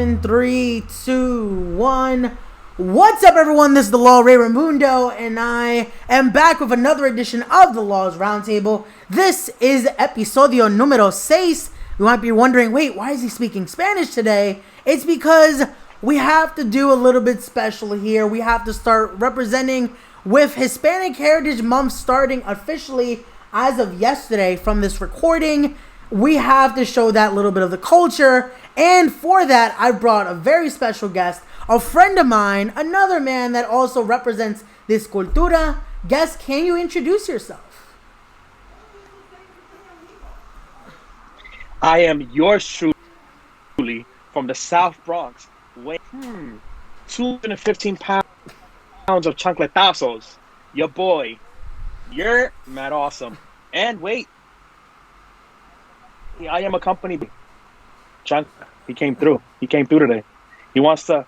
7, 3, 2, 1. What's up, everyone? This is the Law Ray Ramundo, and I am back with another edition of the Law's Roundtable. This is episodio número 6. You might be wondering, wait, why is he speaking Spanish today? It's because we have to do a little bit special here. We have to start representing with Hispanic Heritage Month starting officially as of yesterday from this recording. We have to show that little bit of the culture, and for that, I brought a very special guest, a friend of mine, another man that also represents this cultura. Guest, can you introduce yourself? I am yours truly from the South Bronx, weighing 215 pounds of chancletazos. Your boy, you're Matt Awesome. And wait, I am accompanied. He came through. He came through today. He wants to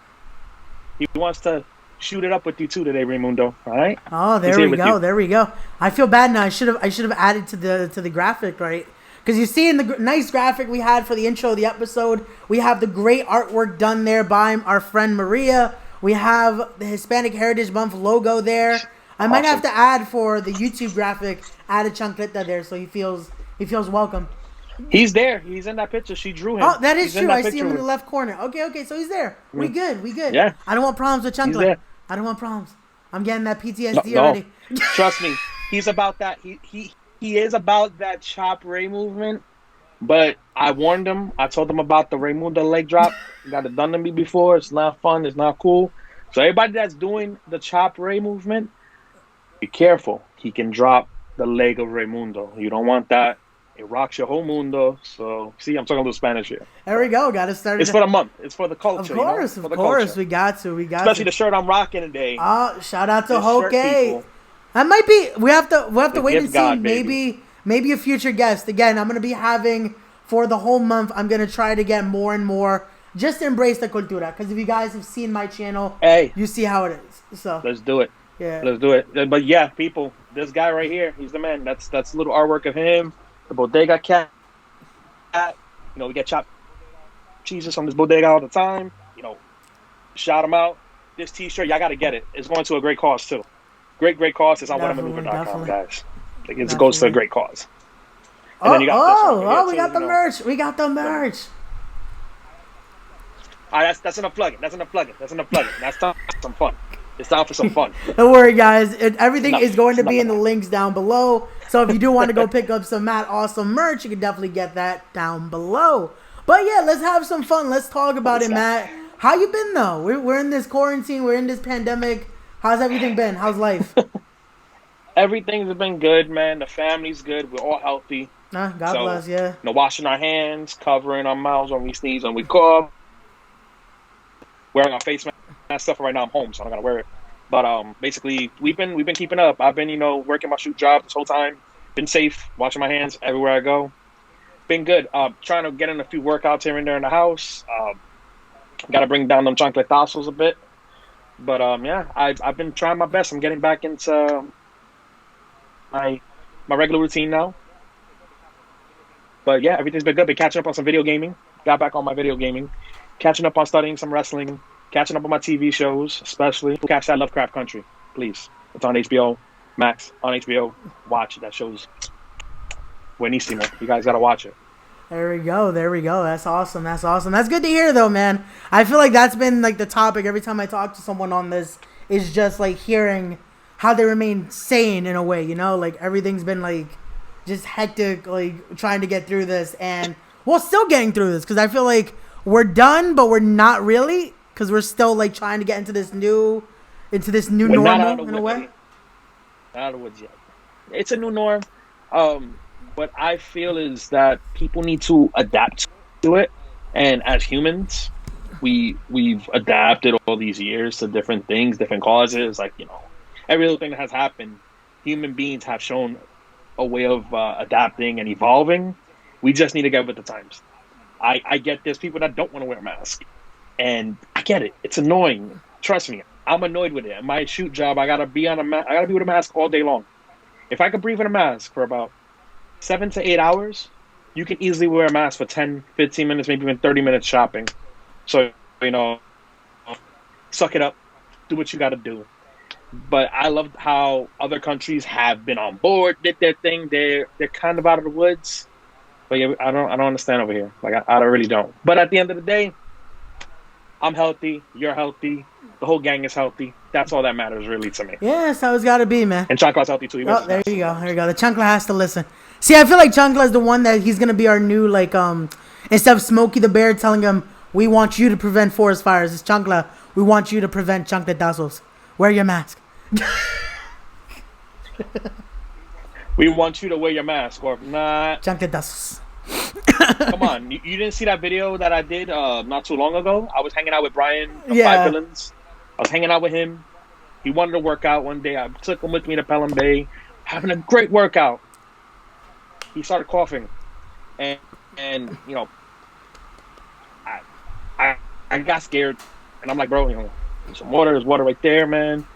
shoot it up with you too today, Raimundo. All right? Oh, there we go. There we go. I feel bad now. I should have added to the graphic, right? Because you see in the nice graphic we had for the intro of the episode, we have the great artwork done there by our friend Maria. We have the Hispanic Heritage Month logo there. I might have to add for the YouTube graphic, add a chancleta there so he feels welcome. He's there. He's in that picture. She drew him. Oh, that is true. I see him in the left corner. Okay. So he's there. We good. Yeah. I don't want problems with chancleta. I don't want problems. I'm getting that PTSD already. Trust me. He's about that. He is about that chop Ray movement. But I warned him. I told him about the Raimundo leg drop. Got it done to me before. It's not fun. It's not cool. So everybody that's doing the chop Ray movement, be careful. He can drop the leg of Raimundo. You don't want that. It rocks your whole mundo. So, see, I'm talking a little Spanish here. There we go. Got to start. It's for the month. It's for the culture. Of course. Culture. We got to. Especially the shirt I'm rocking today. Oh, shout out to Hoke. That might be. We have to wait and see. God, maybe a future guest. Again, I'm gonna be having for the whole month. I'm gonna try to get more and more. Just to embrace the cultura. Because if you guys have seen my channel, you see how it is. So let's do it. Yeah. Let's do it. But yeah, people, this guy right here, he's the man. That's a little artwork of him. The bodega cat. We get chopped cheeses from this bodega all the time. Shout him out. This T-shirt, y'all got to get it. It's going to a great cause too. Great cause. It's on whatamaneuver.com, guys. It goes to a great cause. And then you got we got the merch. We got the merch. All right, that's enough plugging. That's time for some fun. It's time for some fun. Don't worry, guys. Everything is going to be in the links down below. So if you do want to go pick up some Matt Awesome merch, you can definitely get that down below. But yeah, let's have some fun. Let's talk about it, Matt. How you been, though? We're in this quarantine. We're in this pandemic. How's everything been? How's life? Everything's been good, man. The family's good. We're all healthy. God bless, yeah. Washing our hands, covering our mouths when we sneeze, when we cough. Wearing our face mask stuff. Right now I'm home, so I'm not gonna wear it. But basically, we've been keeping up. I've been working my shoot job this whole time. Been safe, washing my hands everywhere I go. Been good. Trying to get in a few workouts here and there in the house. Got to bring down them chancletazos a bit. But yeah, I've been trying my best. I'm getting back into my regular routine now. But yeah, everything's been good. Been catching up on some video gaming. Got back on my video gaming. Catching up on studying some wrestling. Catching up on my TV shows, especially. Catch that Lovecraft Country, please. It's on HBO Max, on HBO. Watch it. That show's buenísimo. You guys got to watch it. There we go. That's awesome. That's good to hear, though, man. I feel like that's been, the topic every time I talk to someone on this is just, hearing how they remain sane in a way, everything's been, just hectic, trying to get through this. And, still getting through this because I feel like we're done, but we're not really. Because we're still trying to get into this new normal in a way. Not out of the woods yet. It's a new norm. What I feel is that people need to adapt to it, and as humans, we've adapted all these years to different things, different causes. Every little thing that has happened, human beings have shown a way of adapting and evolving. We just need to get with the times. I get there's people that don't want to wear a mask. And I get it. It's annoying. Trust me. I'm annoyed with it. In my shoot job, I gotta be with a mask all day long. If I could breathe in a mask for about 7 to 8 hours, you can easily wear a mask for 10, 15 minutes, maybe even 30 minutes shopping. So you know, suck it up, do what you got to do. But I love how other countries have been on board, did their thing. They're kind of out of the woods. But yeah, I don't understand over here. Like I really don't. But at the end of the day, I'm healthy. You're healthy. The whole gang is healthy. That's all that matters, really, to me. Yeah, that's how it's got to be, man. And Chancla's healthy too. Oh, there you go. There you go. The Chancla has to listen. See, I feel like Chancla is the one that he's gonna be our new instead of Smokey the Bear telling him we want you to prevent forest fires, it's Chancla. We want you to prevent chancletazos. Wear your mask. We want you to wear your mask, or if not, chancletazos. Come on, you didn't see that video that I did not too long ago? I was hanging out with Brian from Five Villains. I was hanging out with him. He wanted to work out one day. I took him with me to Pelham Bay, having a great workout. He started coughing, and you know, I got scared, and I'm like, bro, you know, some water. There's water right there, man.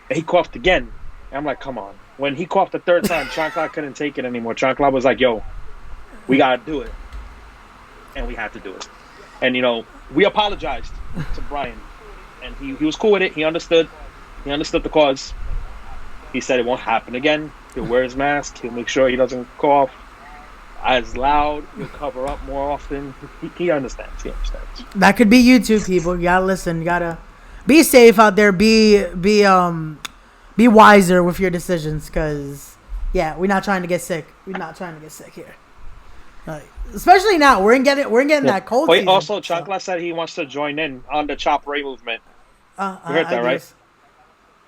And he coughed again, and I'm like, come on. When he coughed the third time, Chancla couldn't take it anymore. Chancla was like, yo, we gotta do it, and we had to do it. And you know, we apologized to Brian, and he was cool with it. He understood. He understood the cause. He said it won't happen again. He'll wear his mask. He'll make sure he doesn't cough as loud. He'll cover up more often. He understands. He understands. That could be you too, people. You gotta listen. You gotta be safe out there. Be wiser with your decisions, cause yeah, we're not trying to get sick. We're not trying to get sick here. Especially now, we're getting that cold season. Also, Chancla said he wants to join in on the Chop Ray movement. You heard that, right?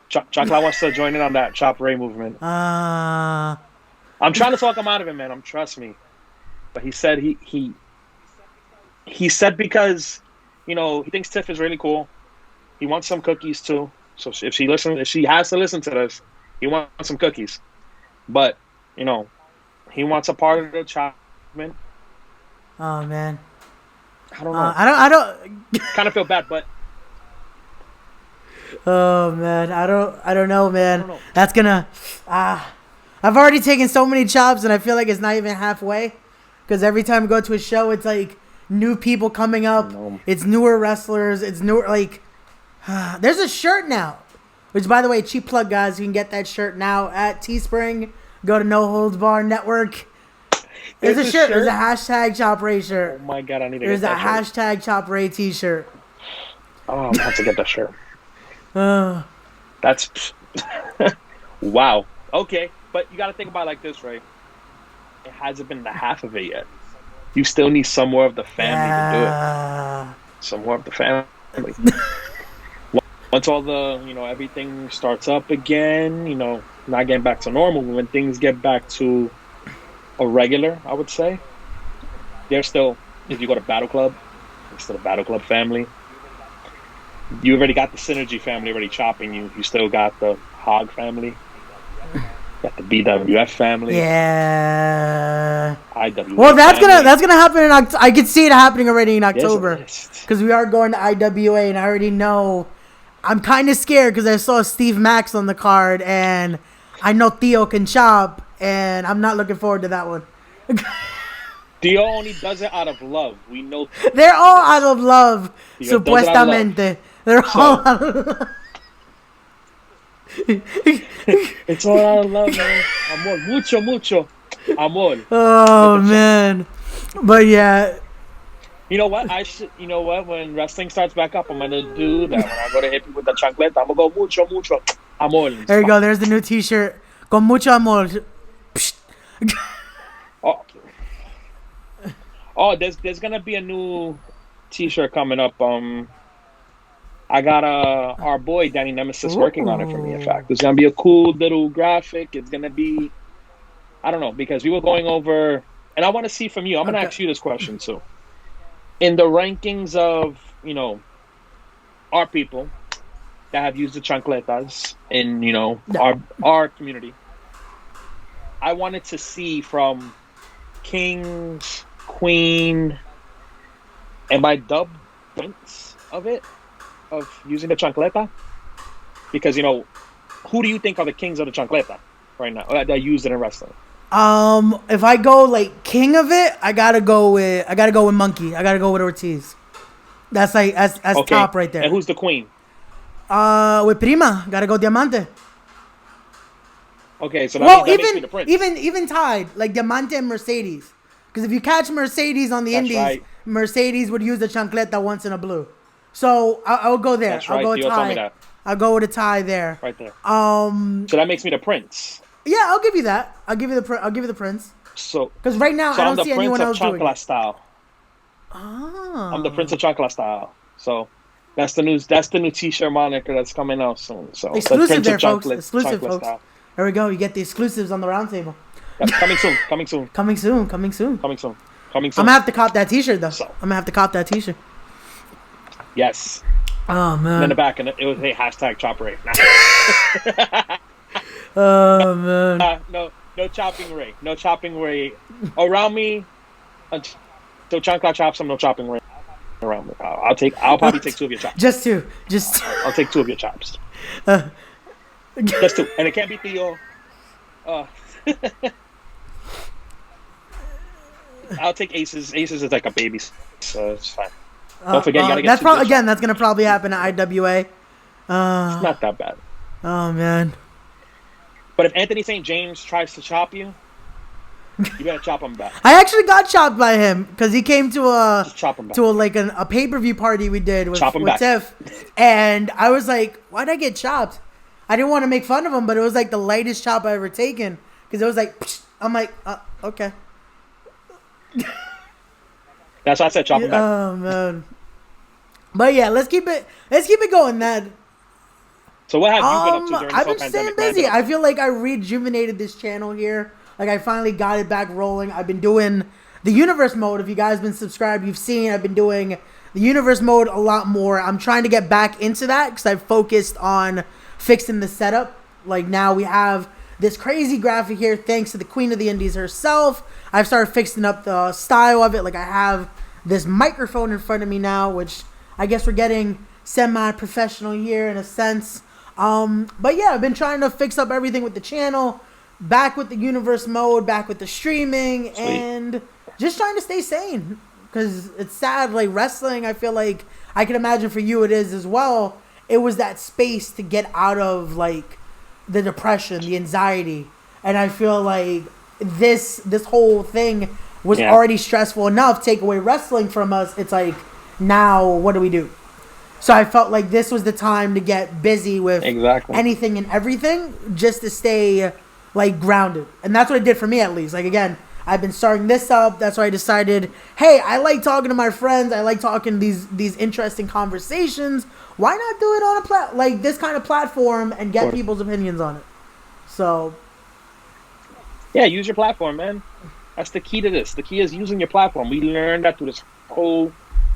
Chancla wants to join in on that Chop Ray movement. I'm trying to talk him out of it, man. Trust me. But he said he said because, you know, he thinks Tiff is really cool. He wants some cookies too. So if she has to listen to this, he wants some cookies. But, you know, he wants a part of the Chop movement. Oh man. I don't know. I don't kind of feel bad, but oh man, I don't know, man. I don't know. That's gonna I've already taken so many chops, and I feel like it's not even halfway. Because every time I go to a show, it's like new people coming up. It's newer wrestlers. It's newer, like there's a shirt now, which, by the way, cheap plug, guys. You can get that shirt now at Teespring. Go to No Holds Bar Network. There's a shirt. There's a hashtag Chop Ray shirt. Oh my god, I need to There's get that a hashtag Chop Ray t-shirt. Oh, I'm gonna have to get that shirt. That's wow. Okay, but you got to think about it like this, right? It hasn't been the half of it yet. You still need some more of the family to do it. Some more of the family. Once all the, you know, everything starts up again, you know, not getting back to normal, when things get back to a regular, I would say, there's still, if you go to Battle Club, there's still a Battle Club family. You already got the Synergy family already chopping you. You still got the Hog family. You got the BWF family. Yeah. IWF. Well, that's family. gonna happen in October. I could see it happening already in October because we are going to IWA, and I already know. I'm kind of scared because I saw Steve Max on the card, and I know Theo can chop, and I'm not looking forward to that one. Theo only does it out of love. We know. They're all out of love, supuestamente. They're all out of love. It's all out of love, man. Amor. Mucho. Amor. Oh, man. But, yeah. You know what? You know what? When wrestling starts back up, I'm going to do that. When I go to hit people with the chancleta, I'm going to go mucho. Amor. There you go. There's the new t-shirt. Con mucho amor. Oh, there's gonna be a new t-shirt coming up. I got our boy Danny Nemesis working on it for me. In fact, it's gonna be a cool little graphic. It's gonna be, I don't know, because we were going over, and I want to see from you. I'm gonna ask you this question too. In the rankings of, you know, our people that have used the chancletas in, you know, our community, I wanted to see from kings, queen, am I dubbed prince of it, of using the chancleta? Because, you know, who do you think are the kings of the chancleta right now that use it in wrestling? If I go like king of it, I gotta go with Monkey. I gotta go with Ortiz. That's like as Okay. top right there. And who's the queen? With Prima, gotta go Diamante. Okay, so Well, that makes me the prince. even tied like Diamante and Mercedes, because if you catch Mercedes on the That's Indies, right. Mercedes would use the chancleta once in a blue. So I'll go there. That's right. I'll go Theo told me tie. that. I'll go with a tie there. Right there. Um, So that makes me the prince. yeah, I'll give you that. I'll give you the Prince. So Because right now I I'm don't the see Prince anyone of else doing Chancleta it. Style. Ah. I'm the Prince of Chancleta Style. So that's the news. That's the new T-shirt moniker that's coming out soon. So the Exclusive Prince there, of folks. Chancleta Exclusive, folks. Style. There we go. You get the exclusives on the roundtable. Yep, coming soon. Coming soon. Coming soon. Coming soon. Coming soon. Coming I'm soon. gonna have to cop that T-shirt though. So. I'm gonna have to cop that T-shirt. Yes. Oh And in man. the back, and it was a hashtag chop Ray. Oh man. No chopping Ray. No chopping Ray around me. Until Chancleta chops him, no chopping Ray around me. I'll probably take 2 of your chops. Just two. I'll take 2 of your chops. Uh, Just 2, and it can't be Theo. I'll take Aces. Aces is like a baby, so it's fine. Don't forget, you gotta get that's 2 of your again. That's gonna probably happen at IWA. It's not that bad. Oh man. But if Anthony St. James tries to chop you, you better chop him back. I actually got chopped by him because he came to Just chop him back. a pay-per-view party we did with Chop him back. Tiff, and I was like, why'd I get chopped? I didn't want to make fun of him, but it was like the lightest chop I ever taken because it was like, psh. I'm like, okay. That's why I said chop him back. Oh man. But yeah, let's keep it going. That So what have you been up to during this I've whole been staying pandemic? busy. I feel like I rejuvenated this channel here. Like I finally got it back rolling. I've been doing the universe mode. If you guys been subscribed, you've seen I've been doing the universe mode a lot more. I'm trying to get back into that because I've focused on fixing the setup. Like now we have this crazy graphic here thanks to the Queen of the Indies herself. I've started fixing up the style of it. Like I have this microphone in front of me now, which I guess we're getting semi-professional here in a sense. But yeah, I've been trying to fix up everything with the channel, back with the universe mode, back with the streaming, and just trying to stay sane. Because it's sad, like wrestling, I feel like, I can imagine for you it is as well. It was that space to get out of like the depression, the anxiety. And I feel like this whole thing was already stressful enough. Take away wrestling from us, it's like, now what do we do? So I felt like this was the time to get busy with anything and everything just to stay like grounded. And that's what it did for me at least. Like again, I've been starting this up. That's why I decided, hey, I like talking to my friends. I like talking these interesting conversations. Why not do it on a like this kind of platform and get people's opinions on it? So yeah, use your platform, man. That's the key to this. The key is using your platform. We learned that through this whole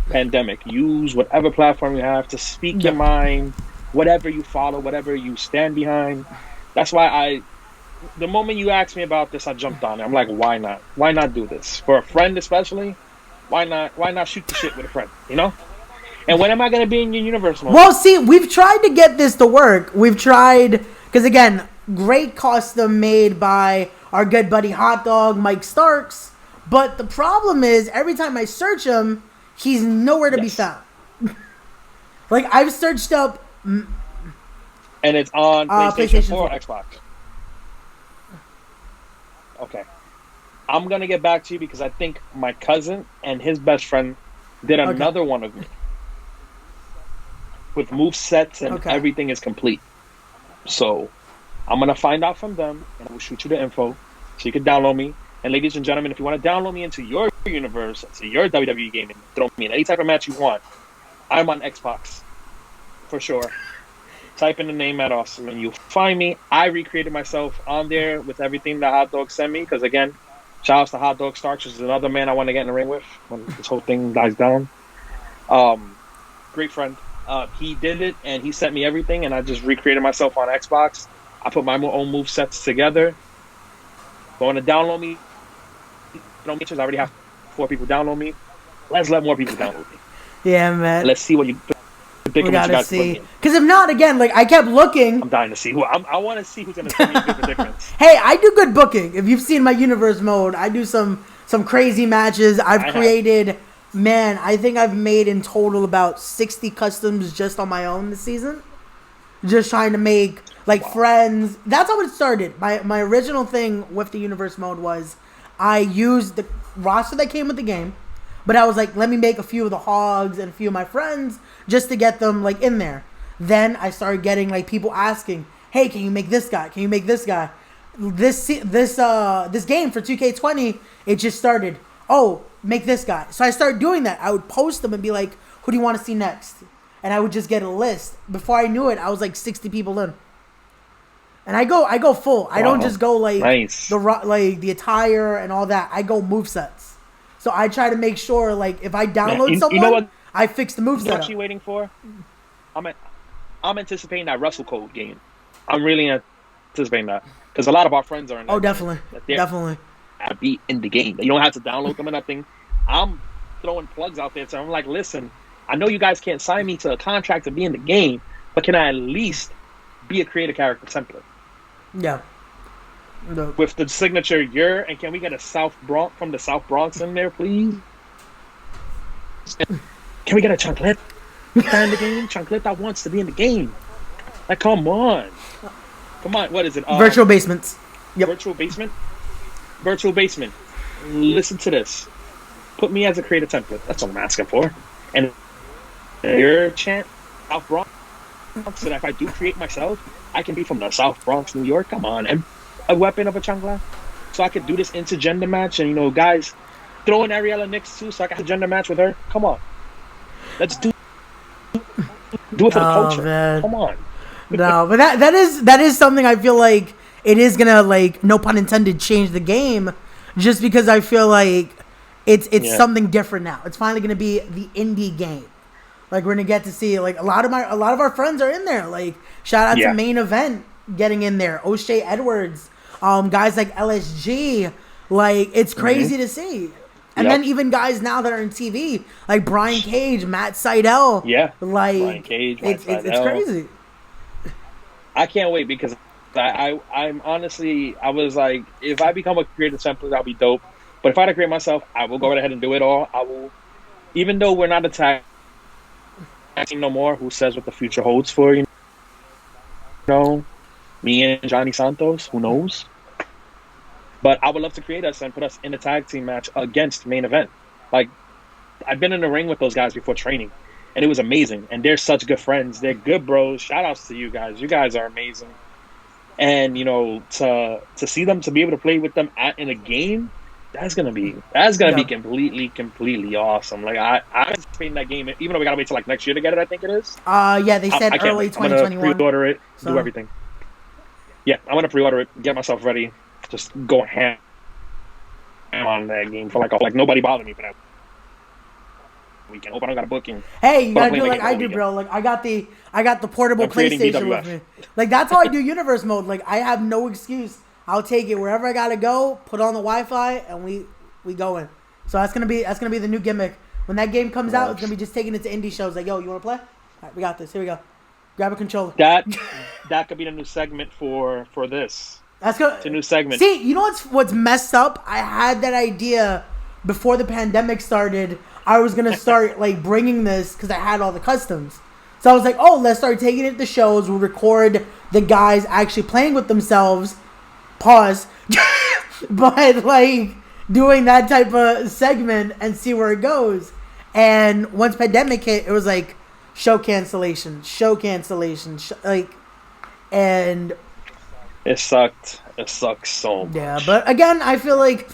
pandemic. Use whatever platform you have to speak your mind, whatever you follow, whatever you stand behind. That's why the moment you asked me about this, I jumped on it. I'm like, why not? Why not do this? For a friend especially, why not shoot the shit with a friend, you know? And when am I going to be in your universe mode? Well, see, we've tried to get this to work. We've tried, because again, great custom made by our good buddy Hot Dog, Mike Starks. But the problem is, every time I search him, he's nowhere to be found. Like, I've searched up... And it's on PlayStation 4 or Xbox? Okay. I'm going to get back to you because I think my cousin and his best friend did another one of me. With move sets and everything is complete. So, I'm going to find out from them and I will shoot you the info so you can download me. And ladies and gentlemen, if you want to download me into your universe, into your WWE game, and throw me in any type of match you want, I'm on Xbox. For sure. Type in the name Matt Awesome and you'll find me. I recreated myself on there with everything that Hot Dog sent me. Because again, shout outs to Hot Dog Starks, which is another man I want to get in the ring with when this whole thing dies down. Great friend. He did it and he sent me everything and I just recreated myself on Xbox. I put my own move sets together. Going to download me. I already have 4 people download me. Let's let more people download me. Yeah, man. Let's see what you we gotta see. Because if not, again, like I kept looking. I'm dying to see who. I want to see who's gonna send me good predictions. Hey, I do good booking. If you've seen my universe mode, I do some crazy matches. I've created Man, I think I've made in total about 60 customs just on my own this season. Just trying to make like Wow. friends. That's how it started. My original thing with the universe mode was I used the roster that came with the game, but I was like, let me make a few of the hogs and a few of my friends just to get them like in there. Then I started getting like people asking, "Hey, can you make this guy? Can you make this guy?" This game for 2K20, it just started. Oh, make this guy. So I started doing that. I would post them and be like, "Who do you want to see next?" And I would just get a list. Before I knew it, I was like 60 people in. And I go full. I don't just go like Nice. the attire and all that. I go movesets. So I try to make sure like if I download you someone, know what? I fix the You know moveset what up. you waiting for? I'm anticipating that Russell Code game. I'm really anticipating that because a lot of our friends are in. Oh, that definitely, game. That they're definitely. to be in the game. You don't have to download them or nothing. I'm throwing plugs out there, so I'm like, listen, I know you guys can't sign me to a contract to be in the game, but can I at least be a creative character template Yeah. No. with the signature "your" and can we get a South Bronx from the South Bronx in there, please? Can we get a Chancleta in the game? Chancleta wants to be in the game. Like, come on. What is it? Virtual basements. Yep. Virtual basement. Virtual basement. Listen to this. Put me as a creative template. That's all I'm asking for. And your chant, South Bronx, so that if I do create myself, I can be from the South Bronx, New York. Come on, and a weapon of a chancla, so I could do this intergender match. And guys, throw in Ariella Nix too, so I can have a gender match with her. Come on, let's do it for the culture. Man. Come on. No, but that is something I feel like it is gonna, like, no pun intended, change the game, just because I feel like it's something different now. It's finally gonna be the indie game. Like, we're gonna get to see like a lot of our friends are in there. Like, shout out to Main Event getting in there. O'Shea Edwards, guys like LSG. Like, it's crazy to see. And then even guys now that are in TV, like Brian Cage, Matt Seidel. Yeah. Like, Brian Cage, it's crazy. I can't wait because I'm honestly, I was like, if I become a creative template, that'll be dope. But if I had to create myself, I will go right ahead and do it all. I will, even though we're not a tag team no more, who says what the future holds for, me and Johnny Santos, who knows? But I would love to create us and put us in a tag team match against Main Event. Like, I've been in the ring with those guys before training, and it was amazing. And they're such good friends. They're good bros. Shout outs to you guys. You guys are amazing. And, to see them, to be able to play with them in a game, that's gonna be completely awesome. Like, I'm anticipating that game, even though we gotta wait till like next year to get it. I think it is. They said early 2021. I'm gonna pre-order it, do everything. Yeah, I'm gonna pre-order it, get myself ready, just go ham on that game for like nobody bothered me for that weekend. Hope I don't got a booking. Hey, you gotta do like I do, bro. Like, I got the portable PlayStation with me. Like, that's how I do universe mode. Like, I have no excuse. I'll take it wherever I gotta go. Put on the Wi-Fi and we go in. So that's gonna be the new gimmick. When that game comes out, it's gonna be just taking it to indie shows. Like, yo, you wanna play? All right, we got this. Here we go. Grab a controller. That could be the new segment for this. That's good. It's a new segment. See, you know what's messed up? I had that idea before the pandemic started. I was gonna start like bringing this because I had all the customs. So I was like, oh, let's start taking it to shows. We'll record the guys actually playing with themselves. Pause. But like doing that type of segment and see where it goes. And once pandemic hit, it was like show cancellation, and it sucked. It sucks so much. Yeah, but again, I feel like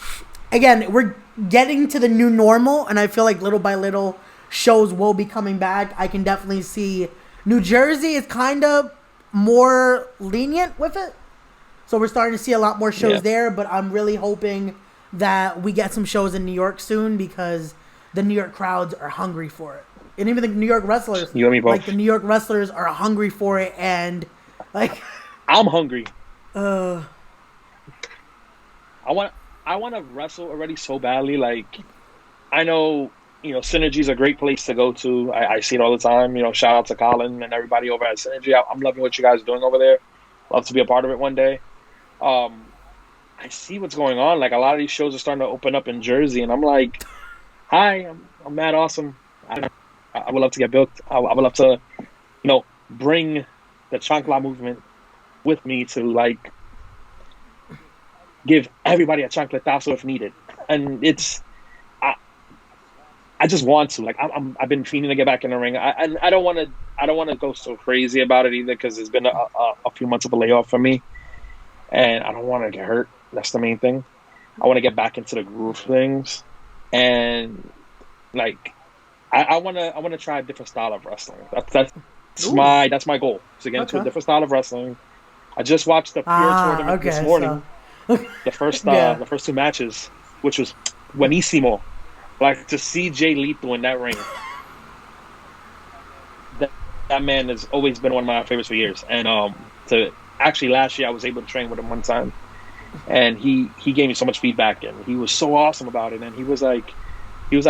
we're getting to the new normal, and I feel like little by little shows will be coming back. I can definitely see New Jersey is kind of more lenient with it. So we're starting to see a lot more shows there, but I'm really hoping that we get some shows in New York soon because the New York crowds are hungry for it. And even the New York wrestlers, you and me both. like the New York wrestlers are hungry for it, and like I'm hungry. Uh, I want to wrestle already so badly. Like, I know, Synergy is a great place to go to. I see it all the time. Shout out to Colin and everybody over at Synergy. I'm loving what you guys are doing over there. Love to be a part of it one day. I see what's going on. Like, a lot of these shows are starting to open up in Jersey, and I'm like, Hi, I'm Matt Awesome. I would love to get booked. I would love to, bring the Chancla movement with me to like give everybody a chancletazo if needed. And I, I just want to like I've been fiending to get back in the ring. I don't want to go so crazy about it either because it's been a few months of a layoff for me, and I don't want to get hurt. That's the main thing. I want to get back into the groove of things, and like I want to try a different style of wrestling. That's my goal to get into a different style of wrestling. I just watched the Pure tournament this morning. So. The first two matches, which was buenísimo. Like to see Jay Lethal in that ring. That man has always been one of my favorites for years. And last year I was able to train with him one time, and he gave me so much feedback, and he was so awesome about it. And he was like,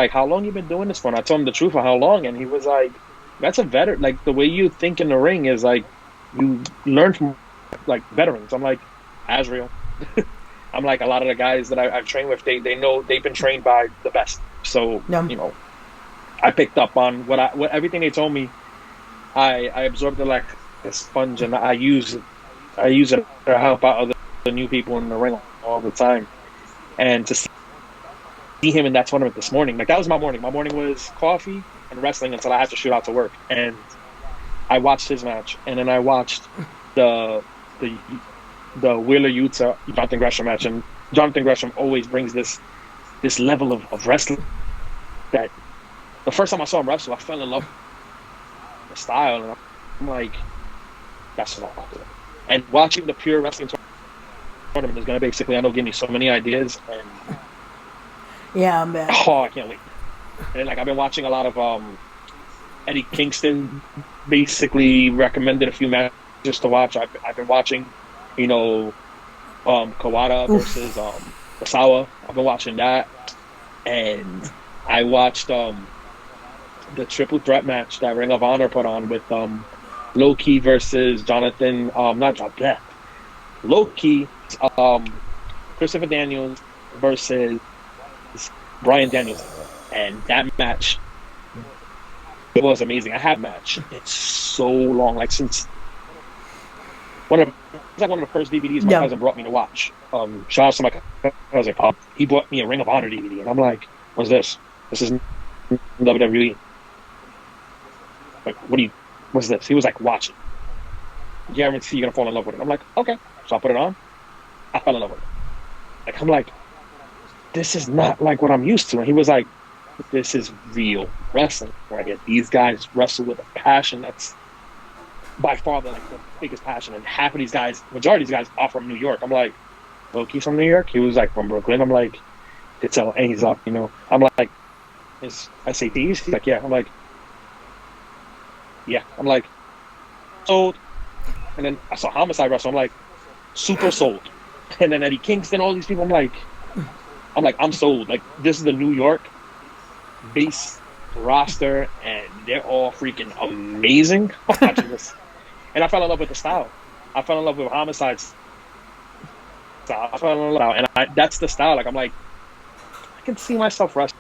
"How long you been doing this for?" And I told him the truth of how long, and he was like, "That's a veteran. Like the way you think in the ring is like you learn from like veterans." I'm like, Azrael. I'm like a lot of the guys that I've trained with. They know they've been trained by the best. So I picked up on what everything they told me. I absorbed it like a sponge, and I use it to help out other new people in the ring all the time. And to see him in that tournament this morning, like that was my morning. My morning was coffee and wrestling until I had to shoot out to work. And I watched his match, and then I watched the Wheeler Yuta Jonathan Gresham match, and Jonathan Gresham always brings this level of wrestling that the first time I saw him wrestle, I fell in love with the style, and I'm like, that's what I'll do. And watching the Pure Wrestling tournament is going to basically, I know, give me so many ideas, and yeah, man. Oh, I can't wait. And like I've been watching a lot of Eddie Kingston basically recommended a few matches to watch. I've been watching Kawada versus Osawa. I've been watching that, and I watched the triple threat match that Ring of Honor put on with Low-Key versus Jonathan. Low-Key, Christopher Daniels versus Brian Daniels, and that match, it was amazing. I had a match. It's so long, like since one of the first DVDs my cousin brought me to watch. Shout out to my cousin. He bought me a Ring of Honor DVD, and I'm like, "What's this? This is WWE." Like, what's this? He was like, "Watch it. Guarantee you're gonna fall in love with it." I'm like, "Okay." So I put it on. I fell in love with it. Like I'm like, this is not like what I'm used to. And he was like, "This is real wrestling right here. These guys wrestle with a passion that's by far the biggest passion, and half of these guys, majority of these guys, are from New York." I'm like, "Low-Key's from New York?" He was like, "From Brooklyn." I'm like, "It's LA." He's up, I'm like, "Is SATs?" He's like, "Yeah." I'm like, "Yeah." I'm like, "Sold." And then I saw Homicide wrestle. I'm like, super sold. And then Eddie Kingston, all these people. I'm like, I'm sold. Like this is the New York base roster, and they're all freaking amazing. Watching this. And I fell in love with the style. I fell in love with Homicide's style. I fell in love, and that's the style. Like I'm like, I can see myself wrestling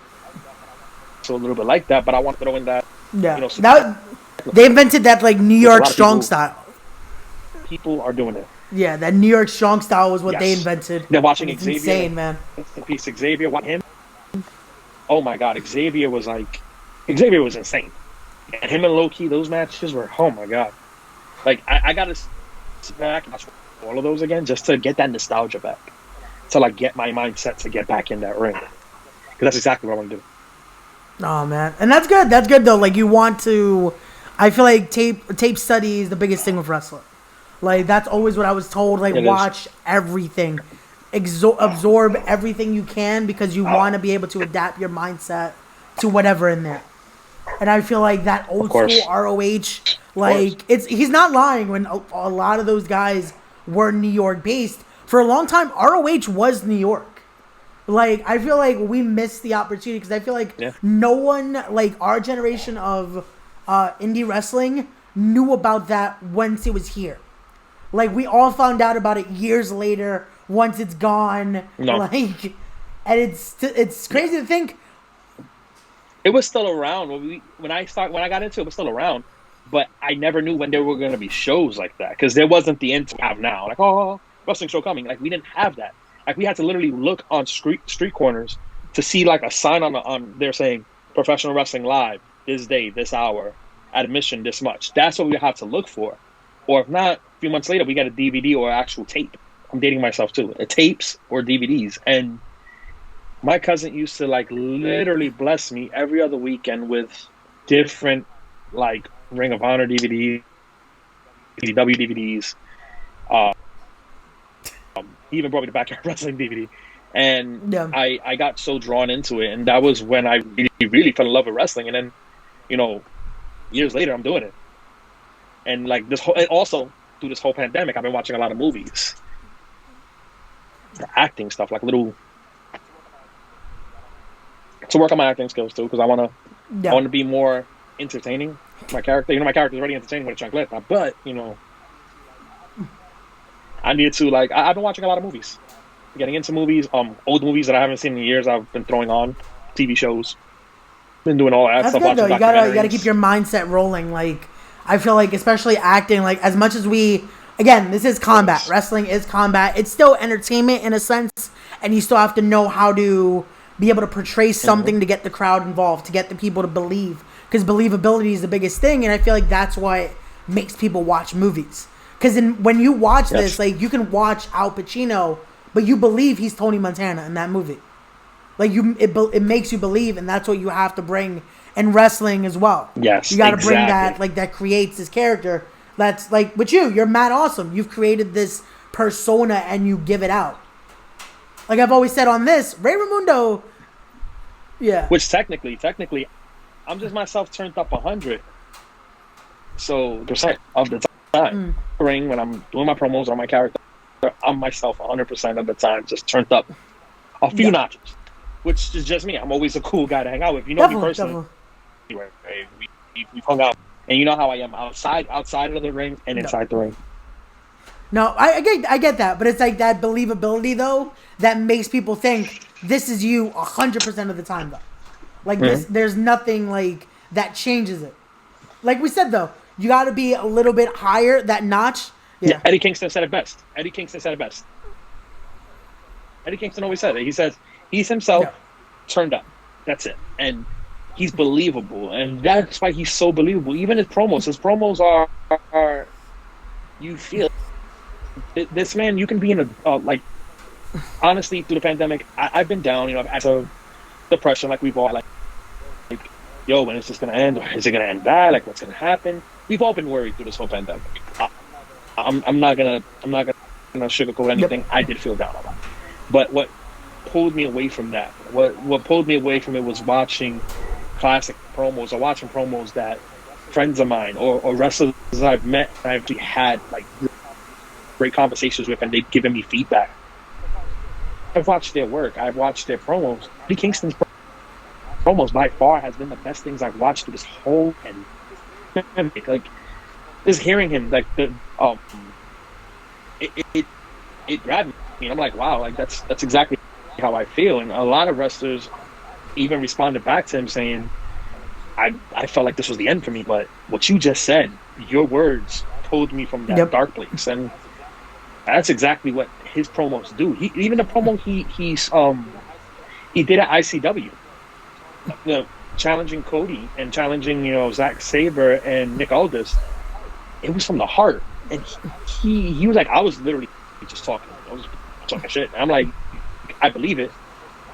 a little bit like that, but I want to throw in that. Yeah, they invented that like New York strong style. People are doing it. Yeah, that New York strong style was what they invented. They're watching Xavier. Insane, man. Piece Xavier, what him? Oh my God, Xavier was insane. And him and Low-Key, those matches were, oh my God. Like, I gotta sit back and watch all of those again just to get that nostalgia back. To like get my mindset to get back in that ring. Because that's exactly what I want to do. Oh man. And that's good. That's good though. Like you want to, I feel like tape study is the biggest thing with wrestling. Like that's always what I was told. Like watch everything. Absorb everything you can because you want to be able to adapt your mindset to whatever in there. And I feel like that old school ROH, like he's not lying when a lot of those guys were New York based. For a long time, ROH was New York. Like I feel like we missed the opportunity because I feel like no one, like our generation of indie wrestling, knew about that once it was here. Like we all found out about it years later once it's gone. No. Like, and it's crazy to think It was still around when I got into it. It was still around, but I never knew when there were going to be shows like that because there wasn't the end we have now. Like, oh, wrestling show coming. Like we didn't have that. Like we had to literally look on street corners to see like a sign on there saying professional wrestling live this day, this hour, admission this much. That's what we have to look for. Or if not, a few months later we got a DVD or actual tape. I'm dating myself too. Tapes or DVDs. And my cousin used to like literally bless me every other weekend with different like Ring of Honor DVDs, ECW DVDs. He even brought me the Backyard Wrestling DVD. And Yeah. I got so drawn into it. And that was when I really fell in love with wrestling. And then, years later, I'm doing it. And like and also through this whole pandemic, I've been watching a lot of movies. The acting stuff, like little to work on my acting skills too, because I want to be more entertaining. My character, my character is already entertaining with Chancleta, but I needed to I've been watching a lot of movies, getting into movies, old movies that I haven't seen in years. I've been throwing on TV shows, been doing all that That's stuff. good though. You gotta keep your mindset rolling. Like I feel like, especially acting, like as much as this is combat. Wrestling is combat. It's still entertainment in a sense, and you still have to know how to be able to portray something to get the crowd involved, to get the people to believe. Because believability is the biggest thing, and I feel like that's what makes people watch movies. Because when you watch this, like you can watch Al Pacino, but you believe he's Tony Montana in that movie. Like it makes you believe, and that's what you have to bring in wrestling as well. Yes, you got to bring that, like that creates this character. That's like with you're Matt Awesome. You've created this persona and you give it out. Like I've always said on this, Ray Raimundo. Yeah. Which technically, I'm just myself turned up 100. So percent of the time, when I'm doing my promos on my character, I'm myself 100% of the time, just turned up a few notches. Which is just me. I'm always a cool guy to hang out with. You know me personally. We've hung out, and you know how I am outside of the ring and inside the ring. No, I get that, but it's like that believability though that makes people think this is you 100% of the time though. Like there's nothing like that changes it. Like we said though, you got to be a little bit higher that notch. Yeah. Eddie Kingston said it best. Eddie Kingston always said it. He says he's himself turned up. That's it, and he's believable, and that's why he's so believable. Even his promos are you feel this man. You can be in a honestly through the pandemic. I've been down. I've had some depression, like we've all like yo, when is this gonna end? Or is it gonna end bad? Like what's gonna happen? We've all been worried through this whole pandemic. I'm not gonna sugarcoat anything. Yep. I did feel down a lot, but what pulled me away from that? What pulled me away from it was watching classic promos or watching promos that friends of mine or wrestlers I've met and I've had like great conversations with, and they've given me feedback. I've watched their work. I've watched their promos. Eddie Kingston's promos by far has been the best things I've watched through this whole pandemic. Like just hearing him, like it grabbed me. I'm like, wow, like that's exactly how I feel. And a lot of wrestlers even responded back to him saying, I felt like this was the end for me, but what you just said, your words pulled me from that dark place. And that's exactly what his promos do. Even the promo he did at ICW, challenging Cody and challenging Zack Sabre and Nick Aldis, it was from the heart. And he was like, I was literally just talking. I was talking shit. And I'm like, I believe it